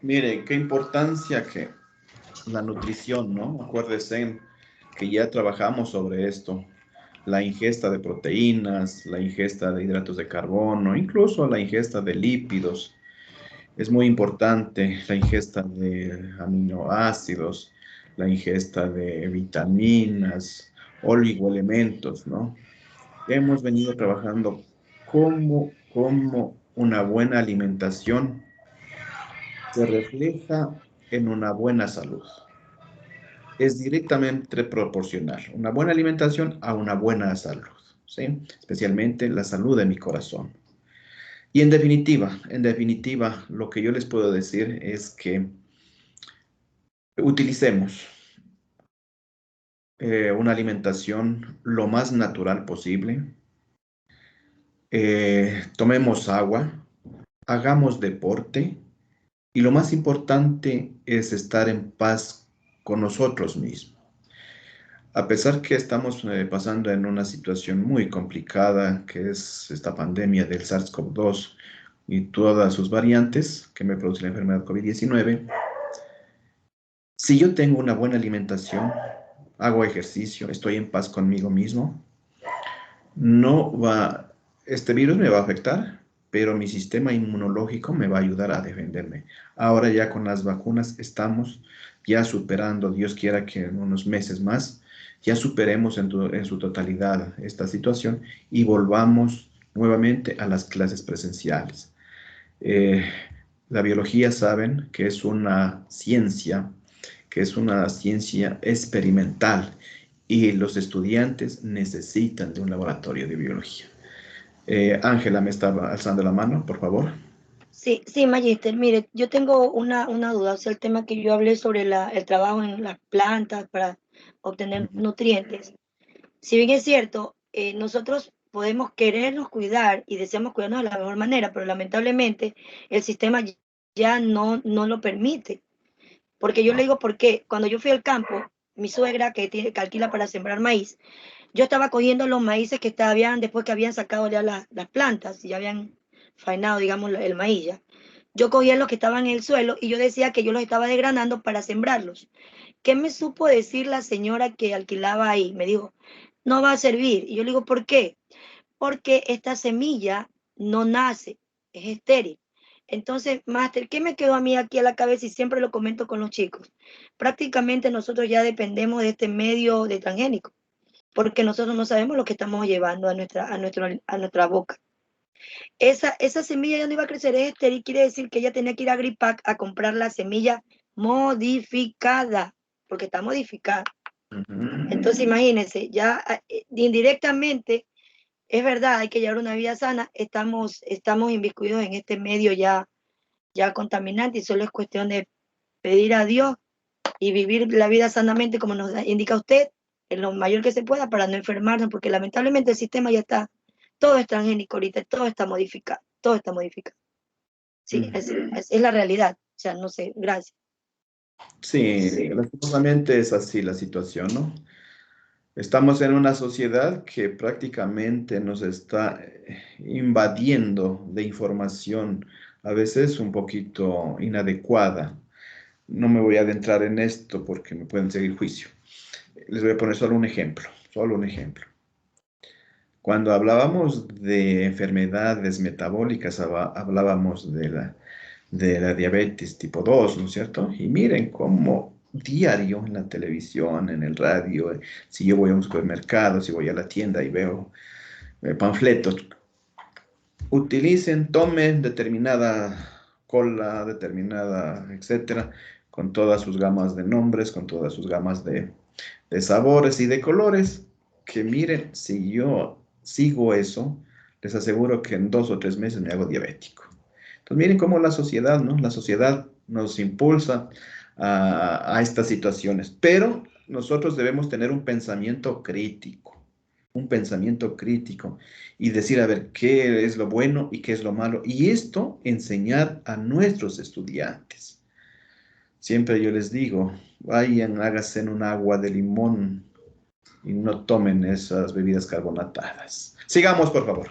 Mire, qué importancia que la nutrición, ¿no? Acuérdense que ya trabajamos sobre esto. La ingesta de proteínas, la ingesta de hidratos de carbono, incluso la ingesta de lípidos. Es muy importante la ingesta de aminoácidos, la ingesta de vitaminas, oligoelementos, ¿no? Hemos venido trabajando cómo una buena alimentación se refleja en una buena salud. Es directamente proporcional una buena alimentación a una buena salud, ¿sí? Especialmente la salud de mi corazón. Y en definitiva, lo que yo les puedo decir es que utilicemos una alimentación lo más natural posible. Tomemos agua, hagamos deporte, y lo más importante es estar en paz con nosotros mismos. A pesar que estamos pasando en una situación muy complicada, que es esta pandemia del SARS-CoV-2 y todas sus variantes que me produce la enfermedad COVID-19, si yo tengo una buena alimentación, hago ejercicio, estoy en paz conmigo mismo, este virus me va a afectar, pero mi sistema inmunológico me va a ayudar a defenderme. Ahora ya con las vacunas estamos ya superando, Dios quiera que en unos meses más, ya superemos en su totalidad esta situación y volvamos nuevamente a las clases presenciales. La biología saben que es una ciencia experimental, y los estudiantes necesitan de un laboratorio de biología. Ángela me estaba alzando la mano, por favor. Sí, Magíster, mire, yo tengo una duda, o sea, el tema que yo hablé sobre el trabajo en las plantas para obtener nutrientes. Si bien es cierto, nosotros podemos querernos cuidar y deseamos cuidarnos de la mejor manera, pero lamentablemente el sistema ya no lo permite. Porque yo le digo, ¿por qué? Cuando yo fui al campo, mi suegra que alquila para sembrar maíz, yo estaba cogiendo los maíces que estaban, después que habían sacado ya las plantas, y ya habían faenado, digamos, el maíz ya. Yo cogía los que estaban en el suelo y yo decía que yo los estaba desgranando para sembrarlos. ¿Qué me supo decir la señora que alquilaba ahí? Me dijo, no va a servir. Y yo le digo, ¿por qué? Porque esta semilla no nace, es estéril. Entonces, máster, ¿qué me quedó a mí aquí a la cabeza? Y siempre lo comento con los chicos. Prácticamente nosotros ya dependemos de este medio de transgénico, porque nosotros no sabemos lo que estamos llevando a nuestra boca. Esa semilla ya no iba a crecer, es estéril, quiere decir que ella tenía que ir a Agripac a comprar la semilla modificada, porque está modificada. Entonces, imagínense, ya indirectamente, es verdad, hay que llevar una vida sana, estamos inmiscuidos en este medio ya contaminante, y solo es cuestión de pedir a Dios y vivir la vida sanamente, como nos indica usted, en lo mayor que se pueda, para no enfermarnos, porque lamentablemente el sistema ya está, todo es transgénico ahorita, todo está modificado. Sí, es la realidad, o sea, no sé, gracias. Sí, lastimosamente es así la situación, ¿no? Estamos en una sociedad que prácticamente nos está invadiendo de información, a veces un poquito inadecuada. No me voy a adentrar en esto porque me pueden seguir juicio. Les voy a poner solo un ejemplo, Cuando hablábamos de enfermedades metabólicas, hablábamos de la diabetes tipo 2, ¿no es cierto? Y miren cómo diario en la televisión, en el radio, si yo voy a un supermercado, si voy a la tienda y veo panfletos, tomen determinada cola, determinada, etcétera, con todas sus gamas de nombres, con todas sus gamas de sabores y de colores, que miren, si yo sigo eso, les aseguro que en 2 o 3 meses me hago diabético. Entonces miren cómo la sociedad, ¿no? La sociedad nos impulsa a estas situaciones, pero nosotros debemos tener un pensamiento crítico y decir, a ver, qué es lo bueno y qué es lo malo, y esto enseñar a nuestros estudiantes. Siempre yo les digo, vayan, háganse en un agua de limón y no tomen esas bebidas carbonatadas. Sigamos, por favor.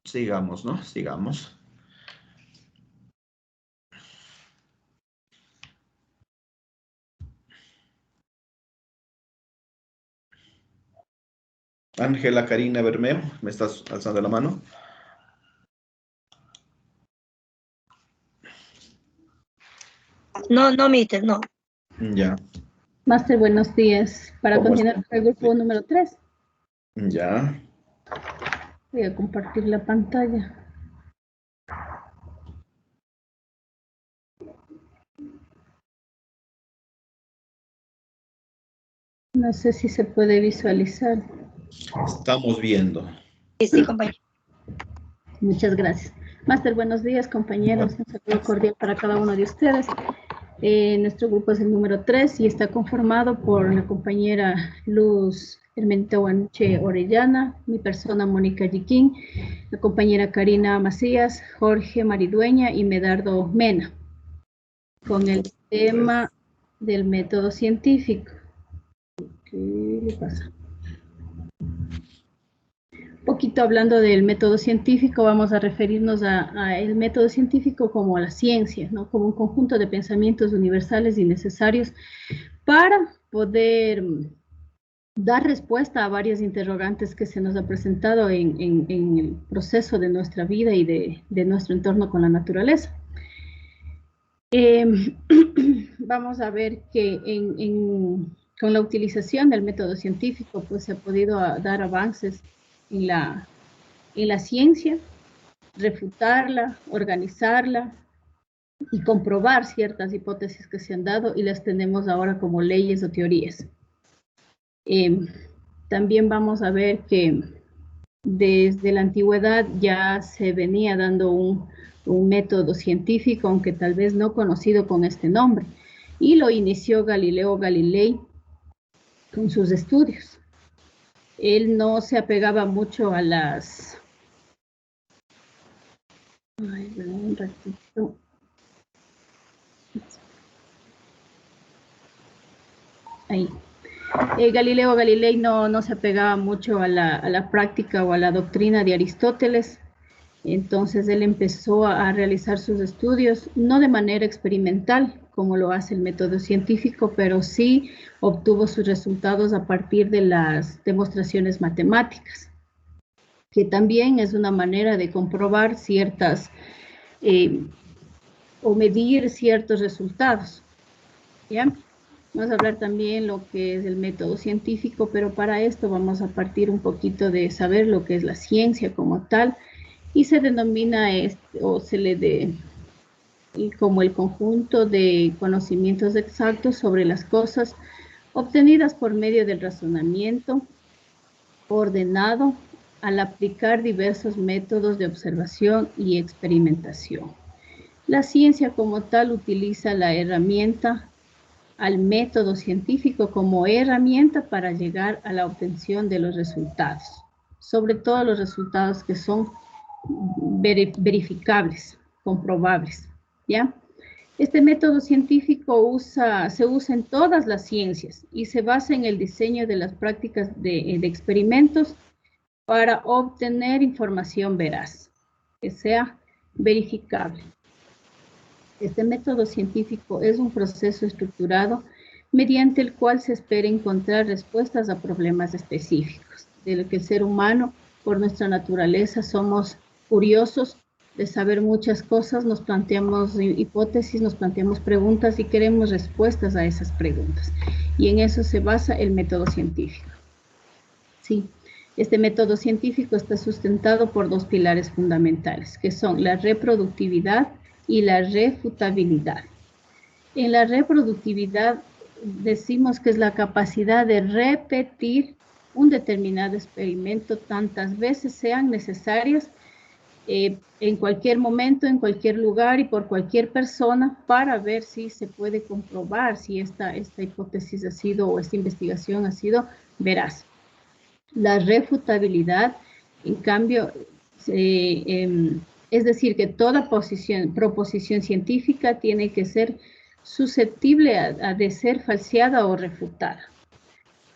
Sigamos, ¿no? Sigamos. Ángela Karina Bermeo, ¿me estás alzando la mano? No, mister, no. Ya. Máster, buenos días. Para continuar con el grupo número 3. Ya. Voy a compartir la pantalla. No sé si se puede visualizar. Estamos viendo. Sí, compañero. Muchas gracias. Máster, buenos días, compañeros. Un saludo cordial para cada uno de ustedes. Nuestro grupo es el número 3 y está conformado por la compañera Luz Hermentehuanche Orellana, mi persona Mónica Yiquín, la compañera Karina Macías, Jorge Maridueña y Medardo Mena, con el tema del método científico. ¿Qué le pasa? Un poquito hablando del método científico, vamos a referirnos a el método científico como a la ciencia, ¿no? Como un conjunto de pensamientos universales y necesarios para poder dar respuesta a varias interrogantes que se nos ha presentado en el proceso de nuestra vida y de nuestro entorno con la naturaleza. Vamos a ver que con la utilización del método científico, pues se ha podido dar avances en la ciencia, refutarla, organizarla y comprobar ciertas hipótesis que se han dado y las tenemos ahora como leyes o teorías. También vamos a ver que Desde la antigüedad ya se venía dando un método científico, aunque tal vez no conocido con este nombre, y lo inició Galileo Galilei con sus estudios. Él no se apegaba mucho a las... Ay, un ratito. Ahí. Galileo Galilei no se apegaba mucho a la práctica o a la doctrina de Aristóteles. Entonces él empezó a realizar sus estudios, no de manera experimental, como lo hace el método científico, pero sí obtuvo sus resultados a partir de las demostraciones matemáticas, que también es una manera de comprobar ciertas o medir ciertos resultados. ¿Ya? Vamos a hablar también lo que es el método científico, pero para esto vamos a partir un poquito de saber lo que es la ciencia como tal, y se denomina o se le como el conjunto de conocimientos exactos sobre las cosas obtenidas por medio del razonamiento ordenado al aplicar diversos métodos de observación y experimentación. La ciencia como tal utiliza la herramienta al método científico como herramienta para llegar a la obtención de los resultados, sobre todo los resultados que son verificables, comprobables, ¿ya? Este método científico se usa en todas las ciencias y se basa en el diseño de las prácticas de experimentos para obtener información veraz, que sea verificable. Este método científico es un proceso estructurado mediante el cual se espera encontrar respuestas a problemas específicos, de lo que el ser humano, por nuestra naturaleza, somos curiosos de saber muchas cosas, nos planteamos hipótesis, nos planteamos preguntas y queremos respuestas a esas preguntas. Y en eso se basa el método científico. Sí, este método científico está sustentado por dos pilares fundamentales, que son la reproductividad y la refutabilidad. En la reproductividad decimos que es la capacidad de repetir un determinado experimento tantas veces sean necesarias en cualquier momento, en cualquier lugar y por cualquier persona para ver si se puede comprobar si esta hipótesis ha sido o esta investigación ha sido veraz. La refutabilidad, en cambio, es decir, que toda proposición científica tiene que ser susceptible de ser falseada o refutada.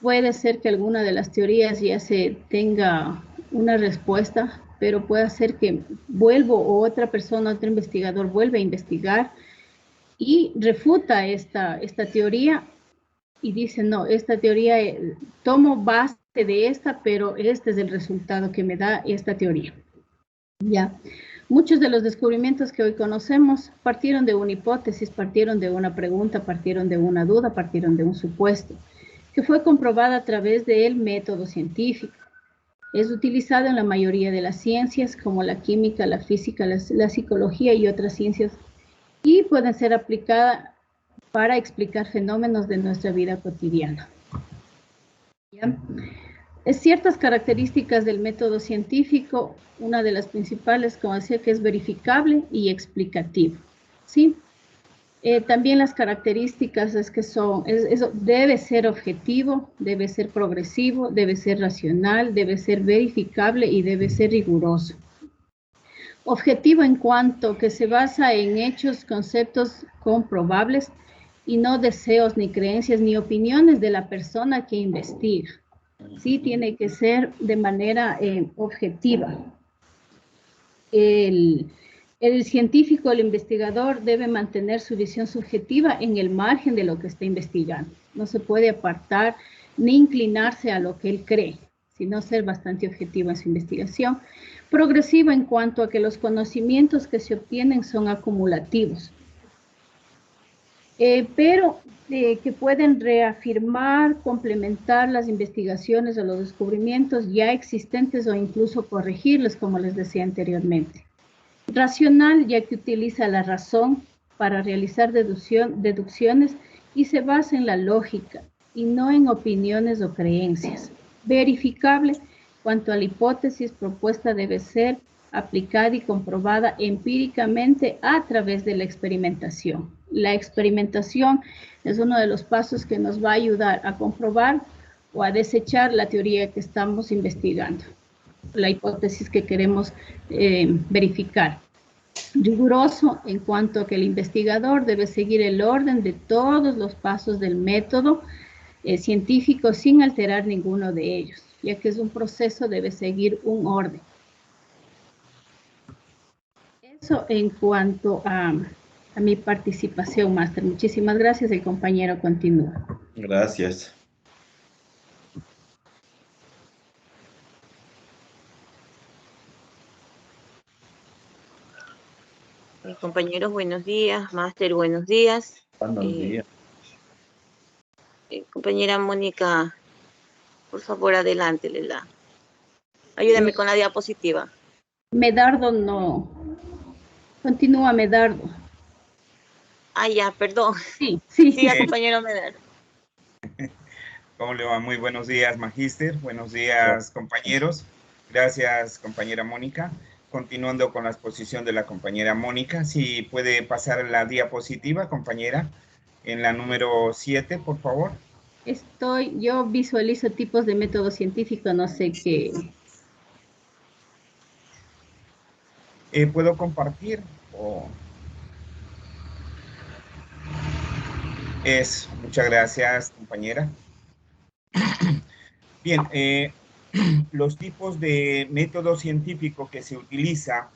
Puede ser que alguna de las teorías ya se tenga una respuesta, pero puede ser que otra persona, otro investigador vuelva a investigar y refuta esta teoría y dice, no, esta teoría tomo base de esta, pero este es el resultado que me da esta teoría. Ya. Muchos de los descubrimientos que hoy conocemos partieron de una hipótesis, partieron de una pregunta, partieron de una duda, partieron de un supuesto, que fue comprobada a través del método científico. Es utilizado en la mayoría de las ciencias, como la química, la física, la psicología y otras ciencias, y pueden ser aplicadas para explicar fenómenos de nuestra vida cotidiana. ¿Ya? Ciertas características del método científico, una de las principales, como decía, que es verificable y explicativo, ¿sí? También las características es que debe ser objetivo, debe ser progresivo, debe ser racional, debe ser verificable y debe ser riguroso. Objetivo en cuanto que se basa en hechos, conceptos comprobables y no deseos, ni creencias, ni opiniones de la persona que investiga. Sí, tiene que ser de manera objetiva. El científico, el investigador, debe mantener su visión subjetiva en el margen de lo que está investigando. No se puede apartar ni inclinarse a lo que él cree, sino ser bastante objetivo en su investigación. Progresivo en cuanto a que los conocimientos que se obtienen son acumulativos, pero que pueden reafirmar, complementar las investigaciones o los descubrimientos ya existentes o incluso corregirlos, como les decía anteriormente. Racional, ya que utiliza la razón para realizar deducciones y se basa en la lógica y no en opiniones o creencias. Verificable, Cuanto a la hipótesis propuesta debe ser aplicada y comprobada empíricamente a través de la experimentación. La experimentación es uno de los pasos que nos va a ayudar a comprobar o a desechar la teoría que estamos investigando, la hipótesis que queremos verificar. Riguroso en cuanto a que el investigador debe seguir el orden de todos los pasos del método científico sin alterar ninguno de ellos, ya que es un proceso, debe seguir un orden. Eso en cuanto a mi participación, máster. Muchísimas gracias. El compañero continúa. Gracias. Compañeros, buenos días. Máster, buenos días. Buenos días. Compañera Mónica, por favor, adelante, ayúdame con la diapositiva. Medardo no. Continúa, Medardo. Ah, ya, perdón. Sí. Compañero Medardo. ¿Cómo le va? Muy buenos días, magíster. Buenos días, compañeros. Gracias, compañera Mónica. Continuando con la exposición de la compañera Mónica, si puede pasar la diapositiva, compañera, en la número 7, por favor. Yo visualizo tipos de método científico, no sé qué. ¿Puedo compartir? Muchas gracias, compañera. Bien, los tipos de método científico que se utiliza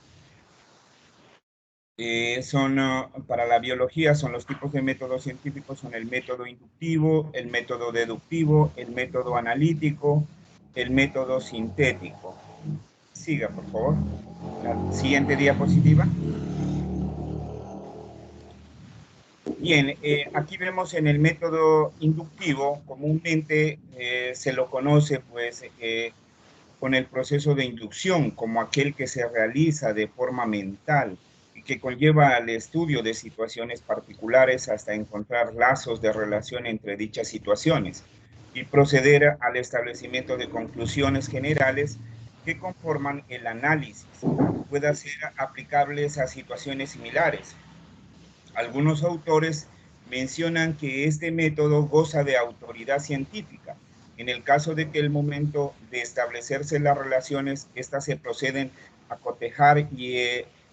para la biología, son los tipos de métodos científicos, son el método inductivo, el método deductivo, el método analítico, el método sintético. Siga, por favor. La siguiente diapositiva. Bien, aquí vemos en el método inductivo, comúnmente se lo conoce pues con el proceso de inducción, como aquel que se realiza de forma mental y que conlleva al estudio de situaciones particulares hasta encontrar lazos de relación entre dichas situaciones y proceder al establecimiento de conclusiones generales que conforman el análisis, pueda ser aplicables a situaciones similares. Algunos autores mencionan que este método goza de autoridad científica, en el caso de que el momento de establecerse las relaciones, estas se proceden a cotejar y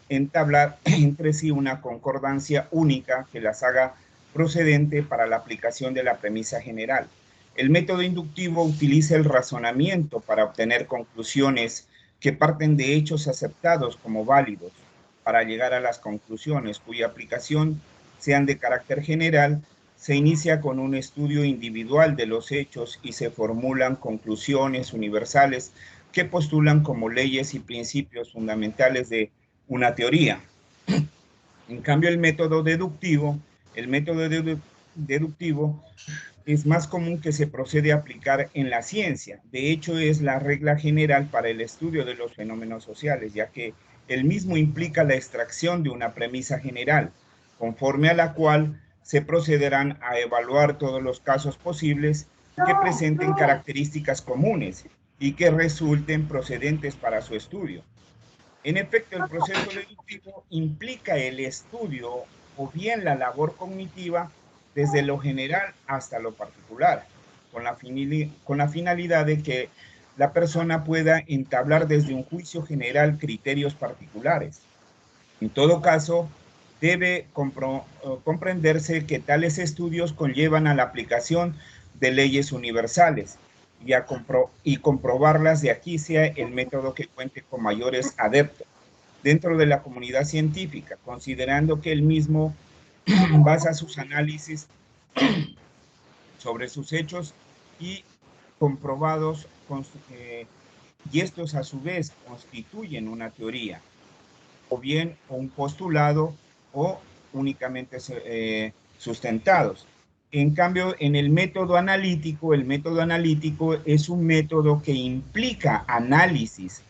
entablar entre sí una concordancia única que las haga procedente para la aplicación de la premisa general. El método inductivo utiliza el razonamiento para obtener conclusiones que parten de hechos aceptados como válidos para llegar a las conclusiones cuya aplicación sean de carácter general. Se inicia con un estudio individual de los hechos y se formulan conclusiones universales que postulan como leyes y principios fundamentales de una teoría. En cambio, el método deductivo es más común que se procede a aplicar en la ciencia. De hecho, es la regla general para el estudio de los fenómenos sociales, ya que el mismo implica la extracción de una premisa general, conforme a la cual se procederán a evaluar todos los casos posibles que presenten características comunes y que resulten procedentes para su estudio. En efecto, el proceso deductivo implica el estudio o bien la labor cognitiva desde lo general hasta lo particular, con la finalidad de que la persona pueda entablar desde un juicio general criterios particulares. En todo caso, debe comprenderse que tales estudios conllevan a la aplicación de leyes universales y comprobarlas de aquí sea el método que cuente con mayores adeptos dentro de la comunidad científica, considerando que el mismo basa sus análisis sobre sus hechos y comprobados, y estos a su vez constituyen una teoría, o bien un postulado o únicamente sustentados. En cambio, en el método analítico es un método que implica análisis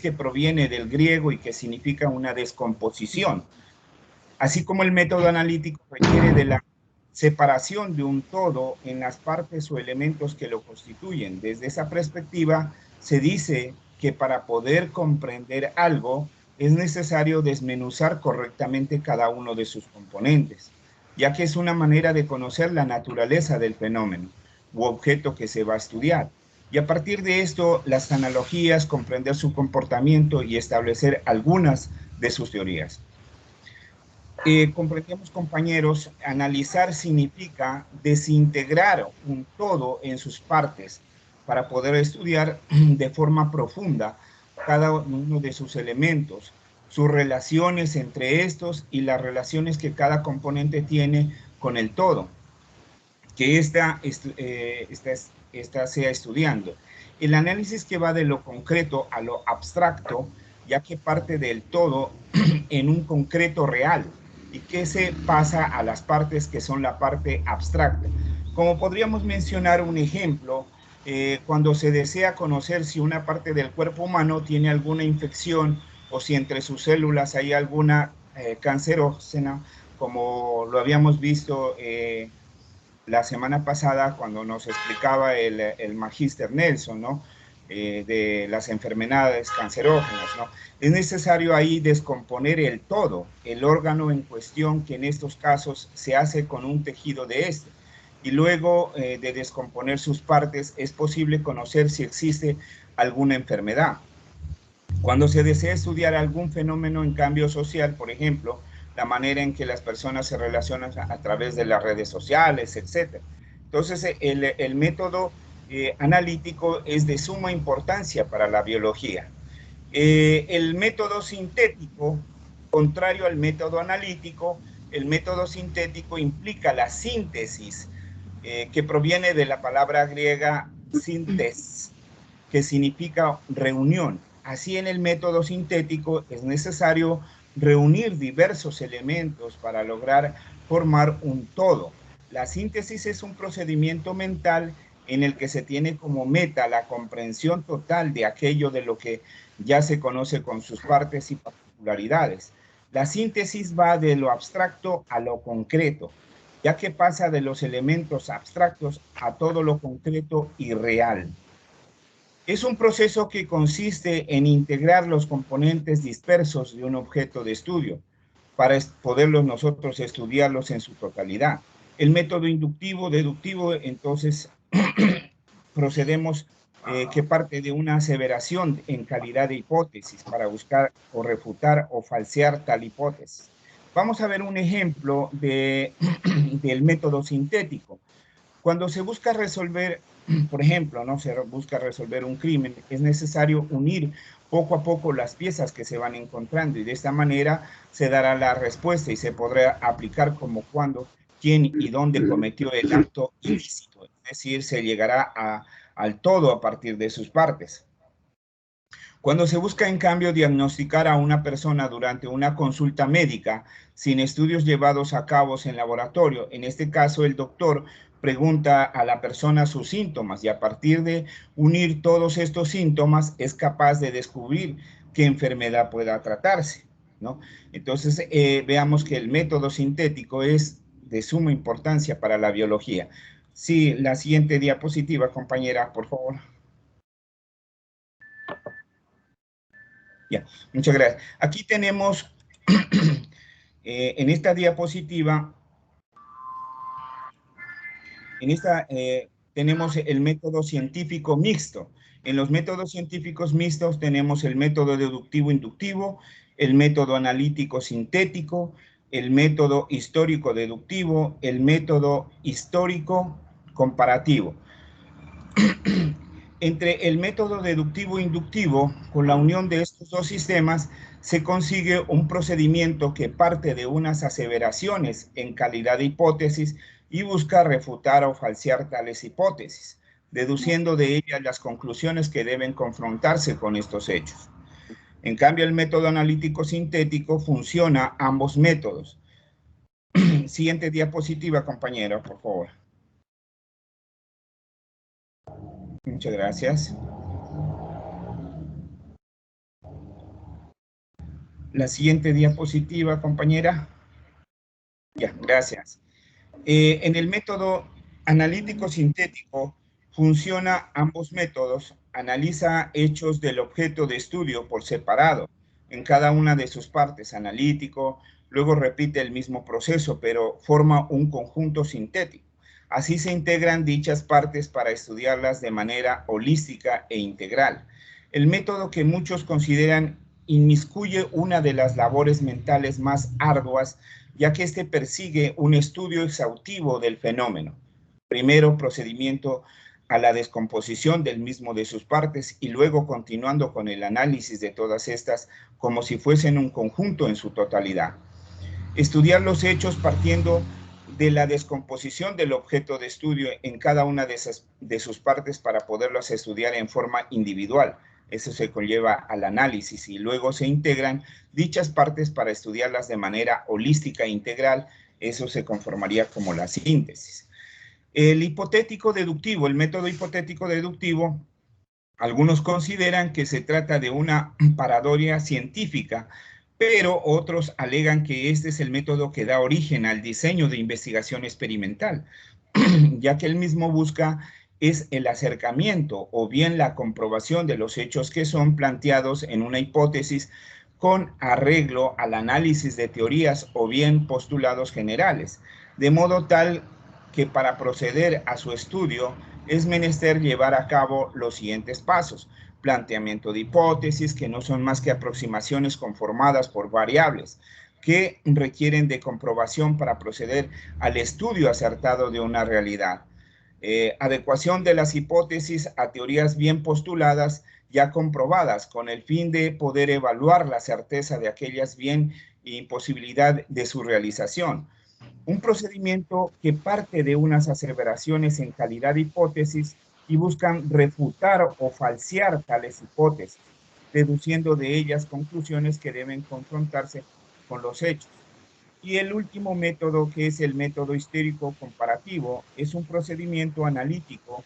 que proviene del griego y que significa una descomposición. Así como el método analítico requiere de la separación de un todo en las partes o elementos que lo constituyen. Desde esa perspectiva, se dice que para poder comprender algo es necesario desmenuzar correctamente cada uno de sus componentes, ya que es una manera de conocer la naturaleza del fenómeno u objeto que se va a estudiar. Y a partir de esto, las analogías, comprender su comportamiento y establecer algunas de sus teorías. Comprendemos, compañeros, analizar significa desintegrar un todo en sus partes para poder estudiar de forma profunda cada uno de sus elementos, sus relaciones entre estos y las relaciones que cada componente tiene con el todo, que esta sea estudiando. El análisis que va de lo concreto a lo abstracto, ya que parte del todo en un concreto real, y que se pasa a las partes que son la parte abstracta. Como podríamos mencionar un ejemplo, cuando se desea conocer si una parte del cuerpo humano tiene alguna infección o si entre sus células hay alguna cancerógena, como lo habíamos visto la semana pasada cuando nos explicaba el magíster Nelson, ¿no? De las enfermedades cancerógenas, ¿no? Es necesario ahí descomponer el todo, el órgano en cuestión, que en estos casos se hace con un tejido de este. Y luego de descomponer sus partes, es posible conocer si existe alguna enfermedad. Cuando se desea estudiar algún fenómeno en cambio social, por ejemplo, la manera en que las personas se relacionan a través de las redes sociales, etc. Entonces, el método analítico es de suma importancia para la biología. El método sintético, contrario al método analítico, el método sintético implica la síntesis, que proviene de la palabra griega sintes, que significa reunión. Así, en el método sintético es necesario reunir diversos elementos para lograr formar un todo. La síntesis es un procedimiento mental en el que se tiene como meta la comprensión total de aquello de lo que ya se conoce con sus partes y particularidades. La síntesis va de lo abstracto a lo concreto, ya que pasa de los elementos abstractos a todo lo concreto y real. Es un proceso que consiste en integrar los componentes dispersos de un objeto de estudio para poderlos nosotros estudiarlos en su totalidad. El método inductivo, deductivo, entonces procedemos que parte de una aseveración en calidad de hipótesis para buscar o refutar o falsear tal hipótesis. Vamos a ver un ejemplo del método sintético. Cuando se busca resolver, por ejemplo, ¿no? Se busca resolver un crimen, es necesario unir poco a poco las piezas que se van encontrando, y de esta manera se dará la respuesta y se podrá aplicar como cuándo, quién y dónde cometió el acto ilícito. Es decir, se llegará al todo a partir de sus partes. Cuando se busca, en cambio, diagnosticar a una persona durante una consulta médica sin estudios llevados a cabo en laboratorio, en este caso el doctor pregunta a la persona sus síntomas y a partir de unir todos estos síntomas es capaz de descubrir qué enfermedad pueda tratarse, ¿no? Entonces, veamos que el método sintético es de suma importancia para la biología. Sí, la siguiente diapositiva, compañera, por favor. Ya, muchas gracias. Aquí tenemos, en esta diapositiva, tenemos el método científico mixto. En los métodos científicos mixtos tenemos el método deductivo-inductivo, el método analítico-sintético, el método histórico-deductivo, el método histórico-comparativo. Entre el método deductivo-inductivo, con la unión de estos dos sistemas, se consigue un procedimiento que parte de unas aseveraciones en calidad de hipótesis y busca refutar o falsear tales hipótesis, deduciendo de ellas las conclusiones que deben confrontarse con estos hechos. En cambio, el método analítico-sintético funciona ambos métodos. Siguiente diapositiva, compañero, por favor. Muchas gracias. La siguiente diapositiva, compañera. Ya, gracias. En el método analítico-sintético funciona ambos métodos analiza hechos del objeto de estudio por separado, en cada una de sus partes, analítico, luego repite el mismo proceso, pero forma un conjunto sintético. Así se integran dichas partes para estudiarlas de manera holística e integral. El método que muchos consideran inmiscuye una de las labores mentales más arduas, ya que éste persigue un estudio exhaustivo del fenómeno. Primero, procedimiento a la descomposición del mismo de sus partes y luego continuando con el análisis de todas estas como si fuesen un conjunto en su totalidad. Estudiar los hechos partiendo de la descomposición del objeto de estudio en cada una de sus partes para poderlos estudiar en forma individual. Eso se conlleva al análisis y luego se integran dichas partes para estudiarlas de manera holística e integral. Eso se conformaría como la síntesis. El hipotético deductivo, el método hipotético deductivo, algunos consideran que se trata de una paradoria científica, pero otros alegan que este es el método que da origen al diseño de investigación experimental, ya que el mismo busca es el acercamiento o bien la comprobación de los hechos que son planteados en una hipótesis con arreglo al análisis de teorías o bien postulados generales, de modo tal que para proceder a su estudio es menester llevar a cabo los siguientes pasos: planteamiento de hipótesis, que no son más que aproximaciones conformadas por variables, que requieren de comprobación para proceder al estudio acertado de una realidad. Adecuación de las hipótesis a teorías bien postuladas, ya comprobadas, con el fin de poder evaluar la certeza de aquellas bien y imposibilidad de su realización. Un procedimiento que parte de unas aseveraciones en calidad de hipótesis y buscan refutar o falsear tales hipótesis, deduciendo de ellas conclusiones que deben confrontarse con los hechos. Y el último método, que es el método histórico comparativo, es un procedimiento analítico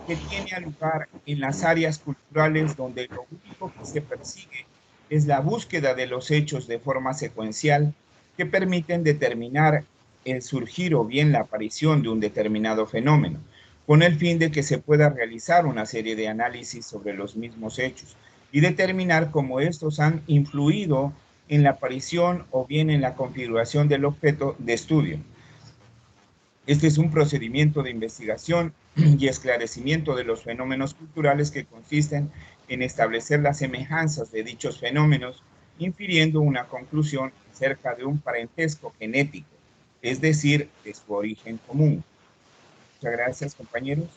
que tiene lugar en las áreas culturales donde lo único que se persigue es la búsqueda de los hechos de forma secuencial que permiten determinar el surgir o bien la aparición de un determinado fenómeno, con el fin de que se pueda realizar una serie de análisis sobre los mismos hechos y determinar cómo estos han influido en la aparición o bien en la configuración del objeto de estudio. Este es un procedimiento de investigación y esclarecimiento de los fenómenos culturales que consisten en establecer las semejanzas de dichos fenómenos, infiriendo una conclusión acerca de un parentesco genético, es decir, de su origen común. Muchas gracias, compañeros.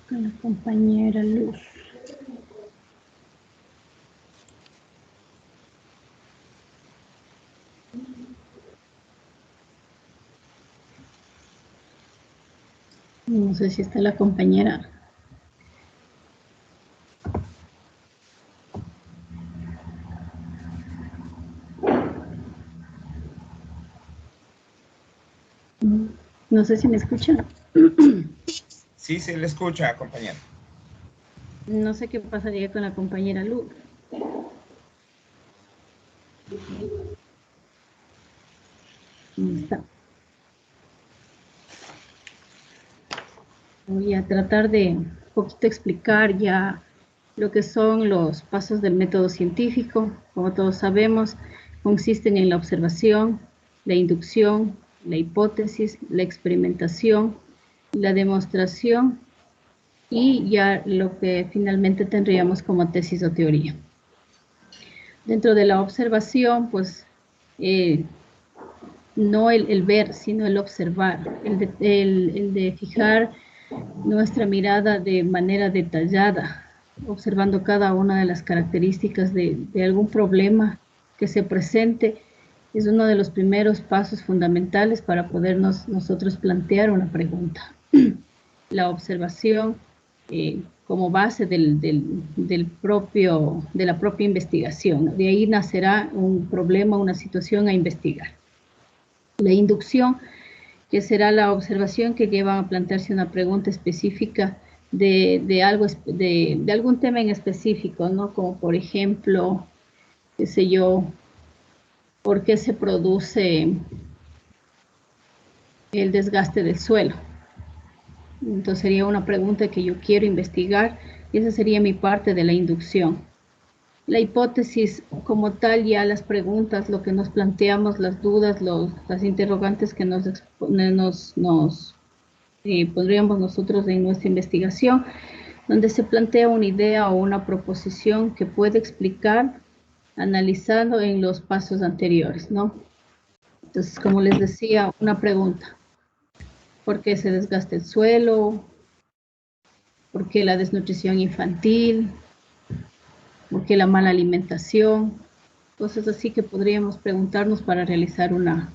Con la compañera Luz. No sé si está la compañera. No sé si me escuchan. Sí, se le escucha, compañero. No sé qué pasaría con la compañera Luz. ¿Dónde está? Voy a tratar de un poquito explicar ya lo que son los pasos del método científico. Como todos sabemos, consisten en la observación, la inducción, la hipótesis, la experimentación, la demostración y ya lo que finalmente tendríamos como tesis o teoría. Dentro de la observación, pues, no el ver, sino el observar, el de fijar nuestra mirada de manera detallada, observando cada una de las características de algún problema que se presente, es uno de los primeros pasos fundamentales para podernos nosotros plantear una pregunta. La observación como base de la propia investigación. De ahí nacerá un problema, una situación a investigar. La inducción, que será la observación que lleva a plantearse una pregunta específica de algo, de algún tema en específico, ¿no? Como por ejemplo, qué sé yo, ¿por qué se produce el desgaste del suelo? Entonces sería una pregunta que yo quiero investigar y esa sería mi parte de la inducción. La hipótesis como tal, ya las preguntas, lo que nos planteamos, las dudas, las interrogantes que pondríamos nosotros en nuestra investigación, donde se plantea una idea o una proposición que puede explicar analizando en los pasos anteriores, ¿no? Entonces, como les decía, una pregunta. ¿Por qué se desgasta el suelo? ¿Por qué la desnutrición infantil? ¿Por qué la mala alimentación? Cosas así que podríamos preguntarnos para realizar una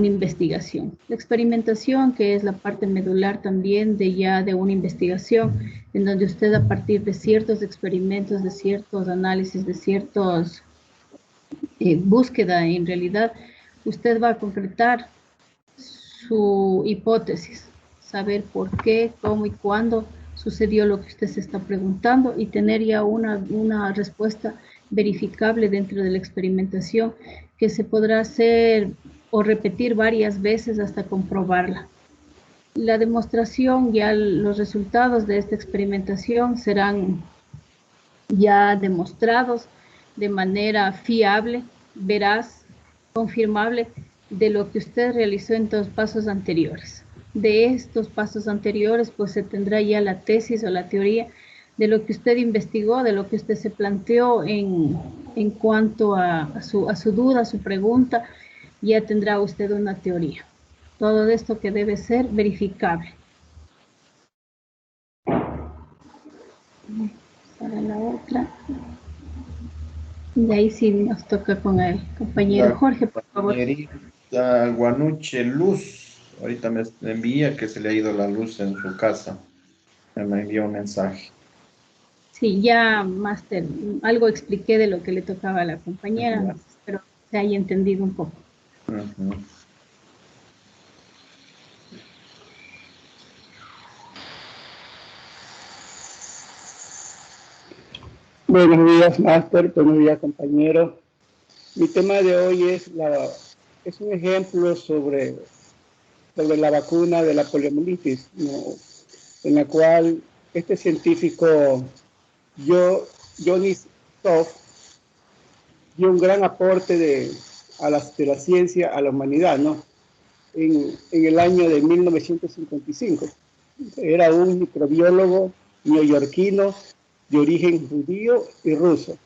investigación. La experimentación, que es la parte medular también de una investigación, en donde usted a partir de ciertos experimentos, de ciertos análisis, de ciertos búsqueda en realidad, usted va a concretar su hipótesis, saber por qué, cómo y cuándo sucedió lo que usted se está preguntando y tener ya una respuesta verificable dentro de la experimentación que se podrá hacer o repetir varias veces hasta comprobarla. La demostración, ya los resultados de esta experimentación serán ya demostrados de manera fiable, veraz, confirmable de lo que usted realizó en los pasos anteriores. De estos pasos anteriores, pues se tendrá ya la tesis o la teoría de lo que usted investigó, de lo que usted se planteó en cuanto a su duda, a su pregunta, ya tendrá usted una teoría. Todo esto que debe ser verificable. Para la otra. De ahí sí nos toca con el compañero Jorge, por favor. Señorita Guanuche Luz, ahorita me envía que se le ha ido la luz en su casa. Me envió un mensaje. Sí, ya, Máster, algo expliqué de lo que le tocaba a la compañera, pero se haya entendido un poco. Buenos días, Máster. Buenos días, compañero. Mi tema de hoy es un ejemplo sobre la vacuna de la poliomielitis, ¿no? En la cual este científico, Johnny Stoff, dio un gran aporte de la ciencia a la humanidad, ¿no? En el año de 1955. Era un microbiólogo neoyorquino de origen judío y ruso.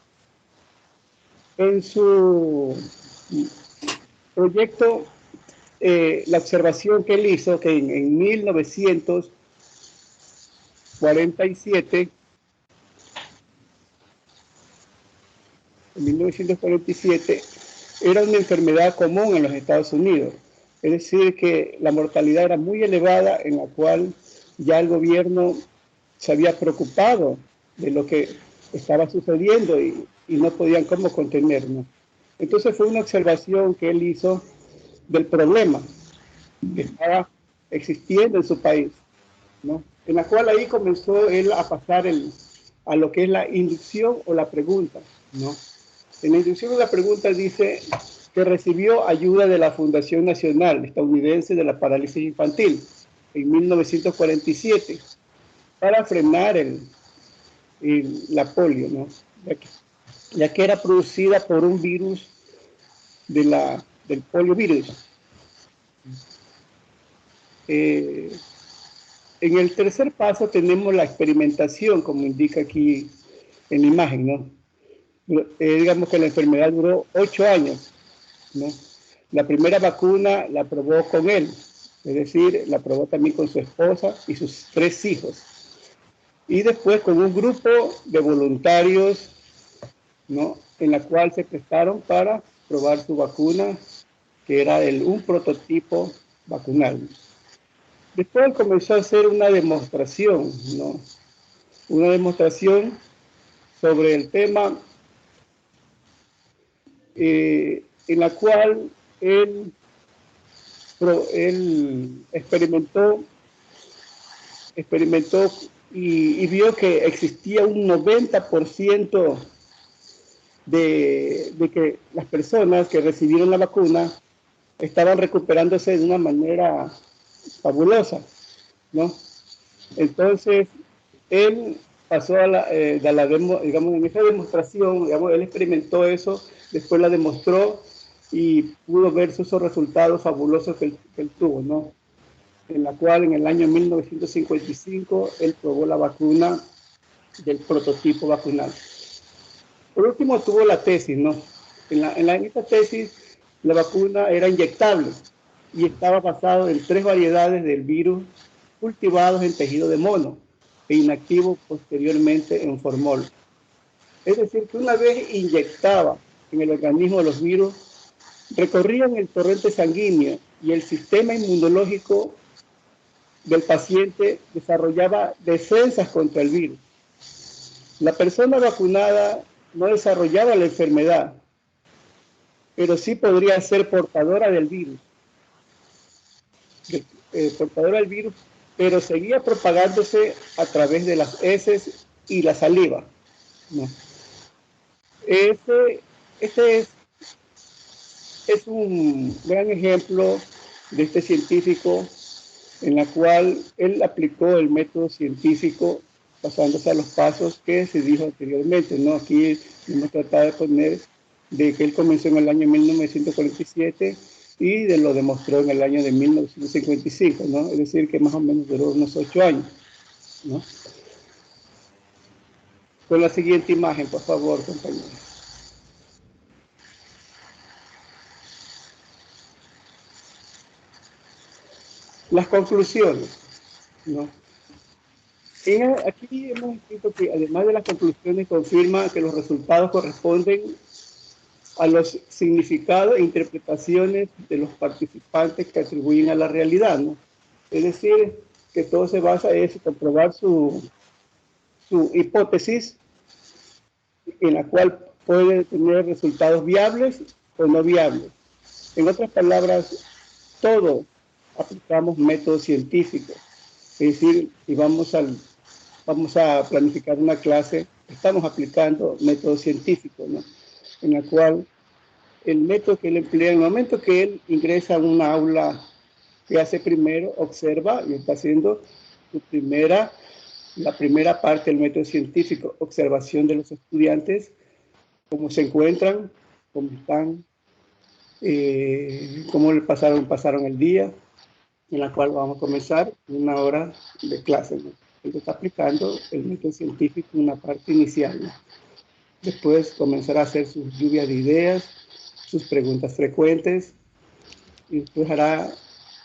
En su proyecto, la observación que él hizo, que en 1947, era una enfermedad común en los Estados Unidos. Es decir, que la mortalidad era muy elevada, en la cual ya el gobierno se había preocupado de lo que estaba sucediendo y no podían cómo contenerlo. Entonces fue una observación que él hizo del problema que estaba existiendo en su país, ¿no? En la cual ahí comenzó él a pasar a lo que es la inducción o la pregunta, ¿no? En la inducción o la pregunta dice que recibió ayuda de la Fundación Nacional Estadounidense de la Parálisis Infantil en 1947 para frenar la polio, ¿no? Ya que era producida por un virus del poliovirus. En el tercer paso tenemos la experimentación, como indica aquí en la imagen, ¿no? Digamos que la enfermedad duró 8 años, ¿no? La primera vacuna la probó con él, es decir, la probó también con su esposa y sus 3 hijos. Y después con un grupo de voluntarios, ¿no? En la cual se prestaron para probar su vacuna, que era un prototipo vacunal. Después comenzó a hacer una demostración, ¿no? Una demostración sobre el tema en la cual él experimentó experimentó y vio que existía un 90% de que las personas que recibieron la vacuna estaban recuperándose de una manera fabulosa, ¿no? Entonces, él pasó digamos, en esa demostración, digamos, él experimentó eso, después la demostró y pudo ver esos resultados fabulosos que él tuvo, ¿no? En la cual en el año 1955 él probó la vacuna del prototipo vacunal. Por último tuvo la tesis, ¿no? En esta tesis la vacuna era inyectable y estaba basado en 3 variedades del virus cultivados en tejido de mono e inactivo posteriormente en formol. Es decir, que una vez inyectaba en el organismo de los virus, recorrían el torrente sanguíneo y el sistema inmunológico del paciente desarrollaba defensas contra el virus. La persona vacunada no desarrollaba la enfermedad, pero sí podría ser portadora del virus. Portadora del virus, pero seguía propagándose a través de las heces y la saliva, ¿no? Este es un gran ejemplo de este científico en la cual él aplicó el método científico pasándose a los pasos que se dijo anteriormente, ¿no? Aquí hemos tratado de poner de que él comenzó en el año 1947 y lo demostró en el año de 1955, ¿no? Es decir, que más o menos duró unos 8 años, ¿no? Con la siguiente imagen, por favor, compañeros. Las conclusiones, ¿no? Aquí hemos escrito que además de las conclusiones confirma que los resultados corresponden a los significados e interpretaciones de los participantes que atribuyen a la realidad, ¿no? Es decir, que todo se basa en comprobar su hipótesis, en la cual puede tener resultados viables o no viables. En otras palabras, todo aplicamos métodos científicos. Es decir, si vamos a planificar una clase, estamos aplicando métodos científicos, ¿no? En la cual el método que él emplea, en el momento que él ingresa a una aula, que hace primero, observa y está haciendo la primera parte del método científico, observación de los estudiantes, cómo se encuentran, cómo están, cómo pasaron el día, en la cual vamos a comenzar una hora de clase, ¿no? Él está aplicando el método científico en una parte inicial, ¿no? Después comenzará a hacer sus lluvias de ideas, sus preguntas frecuentes, y después hará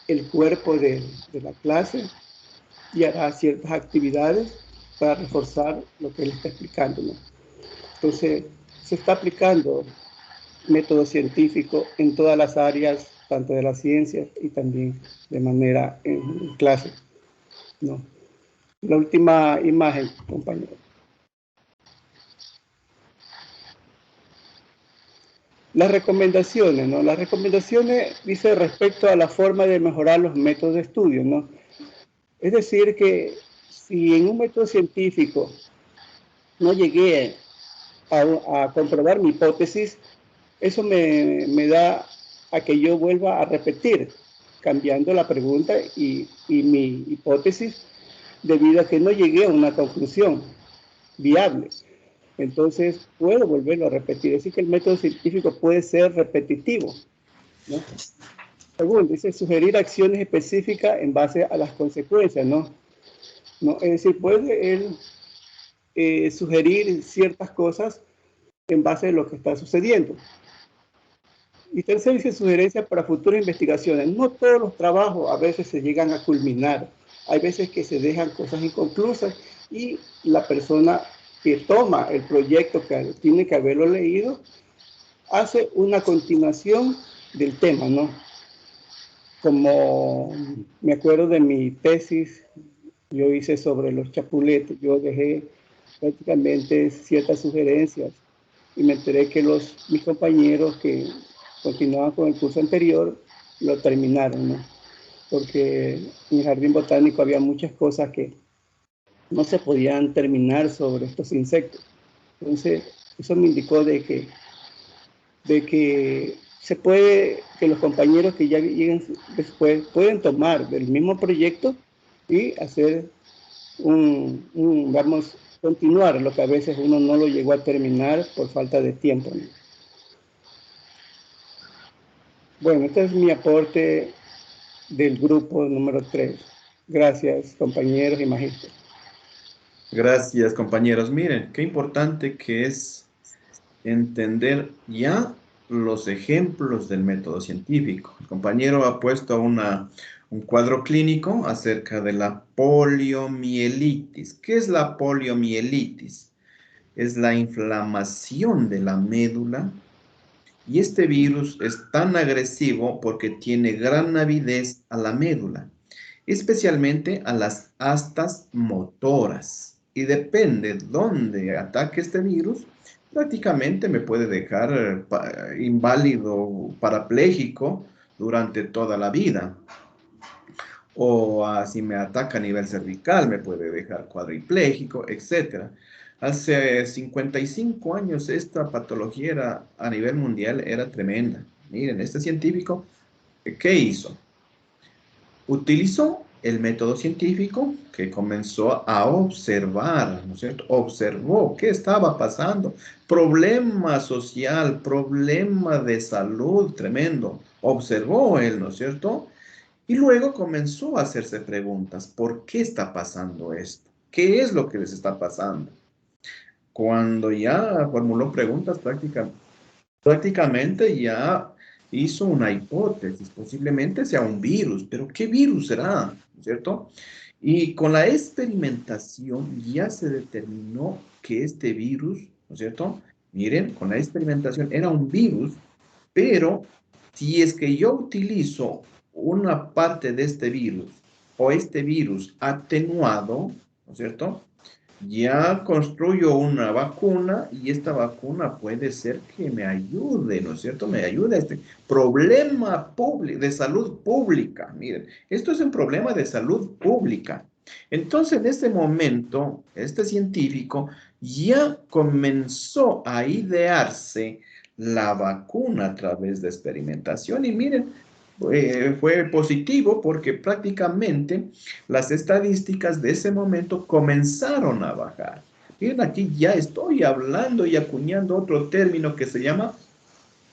el cuerpo de la clase y hará ciertas actividades para reforzar lo que él está explicando, ¿no? Entonces, se está aplicando método científico en todas las áreas, tanto de las ciencias y también de manera en clase, ¿no? La última imagen, compañero. Las recomendaciones, ¿no? Las recomendaciones dice respecto a la forma de mejorar los métodos de estudio, ¿no? Es decir, que si en un método científico no llegué a comprobar mi hipótesis, eso me da a que yo vuelva a repetir, cambiando la pregunta y mi hipótesis, debido a que no llegué a una conclusión viable. Entonces, puedo volverlo a repetir. Así que el método científico puede ser repetitivo, ¿no? Segundo, dice sugerir acciones específicas en base a las consecuencias, ¿no? Es decir, puede él sugerir ciertas cosas en base a lo que está sucediendo. Y tercero, dice sugerencias para futuras investigaciones. No todos los trabajos a veces se llegan a culminar. Hay veces que se dejan cosas inconclusas y la persona que toma el proyecto, que tiene que haberlo leído, hace una continuación del tema, ¿no? Como me acuerdo de mi tesis, yo hice sobre los chapuletes, yo dejé prácticamente ciertas sugerencias y me enteré que mis compañeros que continuaban con el curso anterior lo terminaron, ¿no? Porque en el jardín botánico había muchas cosas que no se podían terminar sobre estos insectos. Entonces, eso me indicó de que se puede, que los compañeros que ya lleguen después pueden tomar del mismo proyecto y hacer vamos, continuar lo que a veces uno no lo llegó a terminar por falta de tiempo, ¿no? Bueno, este es mi aporte del grupo número 3. Gracias, compañeros y magísteres. Gracias, compañeros. Miren, qué importante que es entender ya los ejemplos del método científico. El compañero ha puesto un cuadro clínico acerca de la poliomielitis. ¿Qué es la poliomielitis? Es la inflamación de la médula. Y este virus es tan agresivo porque tiene gran avidez a la médula, especialmente a las astas motoras. Y depende dónde ataque este virus, prácticamente me puede dejar inválido, parapléjico durante toda la vida. O si me ataca a nivel cervical, me puede dejar cuadripléjico, etc. Hace 55 años esta patología a nivel mundial era tremenda. Miren, este científico, ¿qué hizo? Utilizó el método científico que comenzó a observar, ¿no es cierto? Observó qué estaba pasando. Problema social, problema de salud tremendo. Observó él, ¿no es cierto? Y luego comenzó a hacerse preguntas. ¿Por qué está pasando esto? ¿Qué es lo que les está pasando? Cuando ya formuló preguntas prácticamente ya hizo una hipótesis, posiblemente sea un virus, pero ¿qué virus será? ¿No es cierto? Y con la experimentación ya se determinó que este virus, ¿no es cierto? Miren, con la experimentación era un virus, pero si es que yo utilizo una parte de este virus o este virus atenuado, ¿no es cierto? Ya construyo una vacuna y esta vacuna puede ser que me ayude, ¿no es cierto? Me ayude a este problema de salud pública. Miren, esto es un problema de salud pública. Entonces, en este momento, este científico ya comenzó a idearse la vacuna a través de experimentación y miren, fue positivo porque prácticamente las estadísticas de ese momento comenzaron a bajar. Miren, aquí ya estoy hablando y acuñando otro término que se llama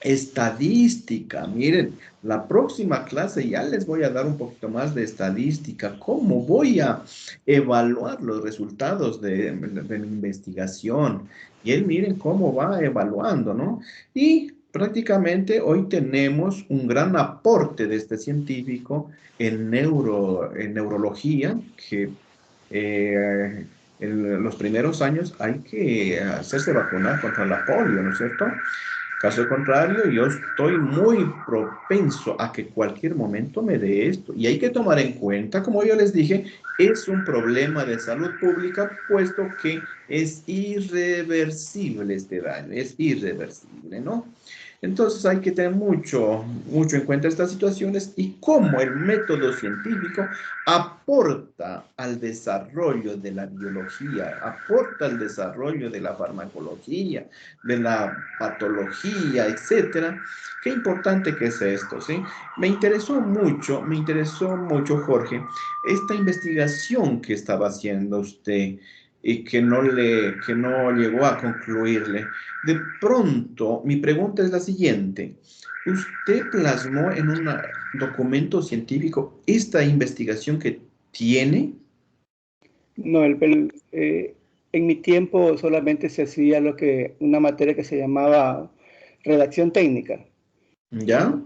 estadística. Miren, la próxima clase ya les voy a dar un poquito más de estadística. ¿Cómo voy a evaluar los resultados de mi investigación? Y él, miren cómo va evaluando, ¿no? Y prácticamente hoy tenemos un gran aporte de este científico en neurología, que en los primeros años hay que hacerse vacunar contra la polio, ¿no es cierto? Caso contrario, yo estoy muy propenso a que cualquier momento me dé esto. Y hay que tomar en cuenta, como yo les dije, es un problema de salud pública, puesto que es irreversible este daño, es irreversible, ¿no? Entonces hay que tener mucho en cuenta estas situaciones y cómo el método científico aporta al desarrollo de la biología, aporta al desarrollo de la farmacología, de la patología, etcétera. Qué importante que es esto, ¿sí? Me interesó mucho, Jorge, esta investigación que estaba haciendo usted y que no llegó a concluirle. De pronto, mi pregunta es la siguiente. ¿Usted plasmó en un documento científico esta investigación que tiene? No, en mi tiempo solamente se hacía una materia que se llamaba redacción técnica. ¿Ya?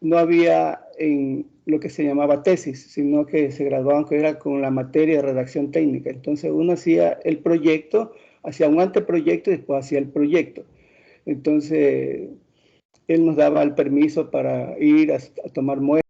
No había en lo que se llamaba tesis, sino que se graduaban que era con la materia de redacción técnica. Entonces uno hacía el proyecto, hacía un anteproyecto y después hacía el proyecto. Entonces él nos daba el permiso para ir a tomar muestras.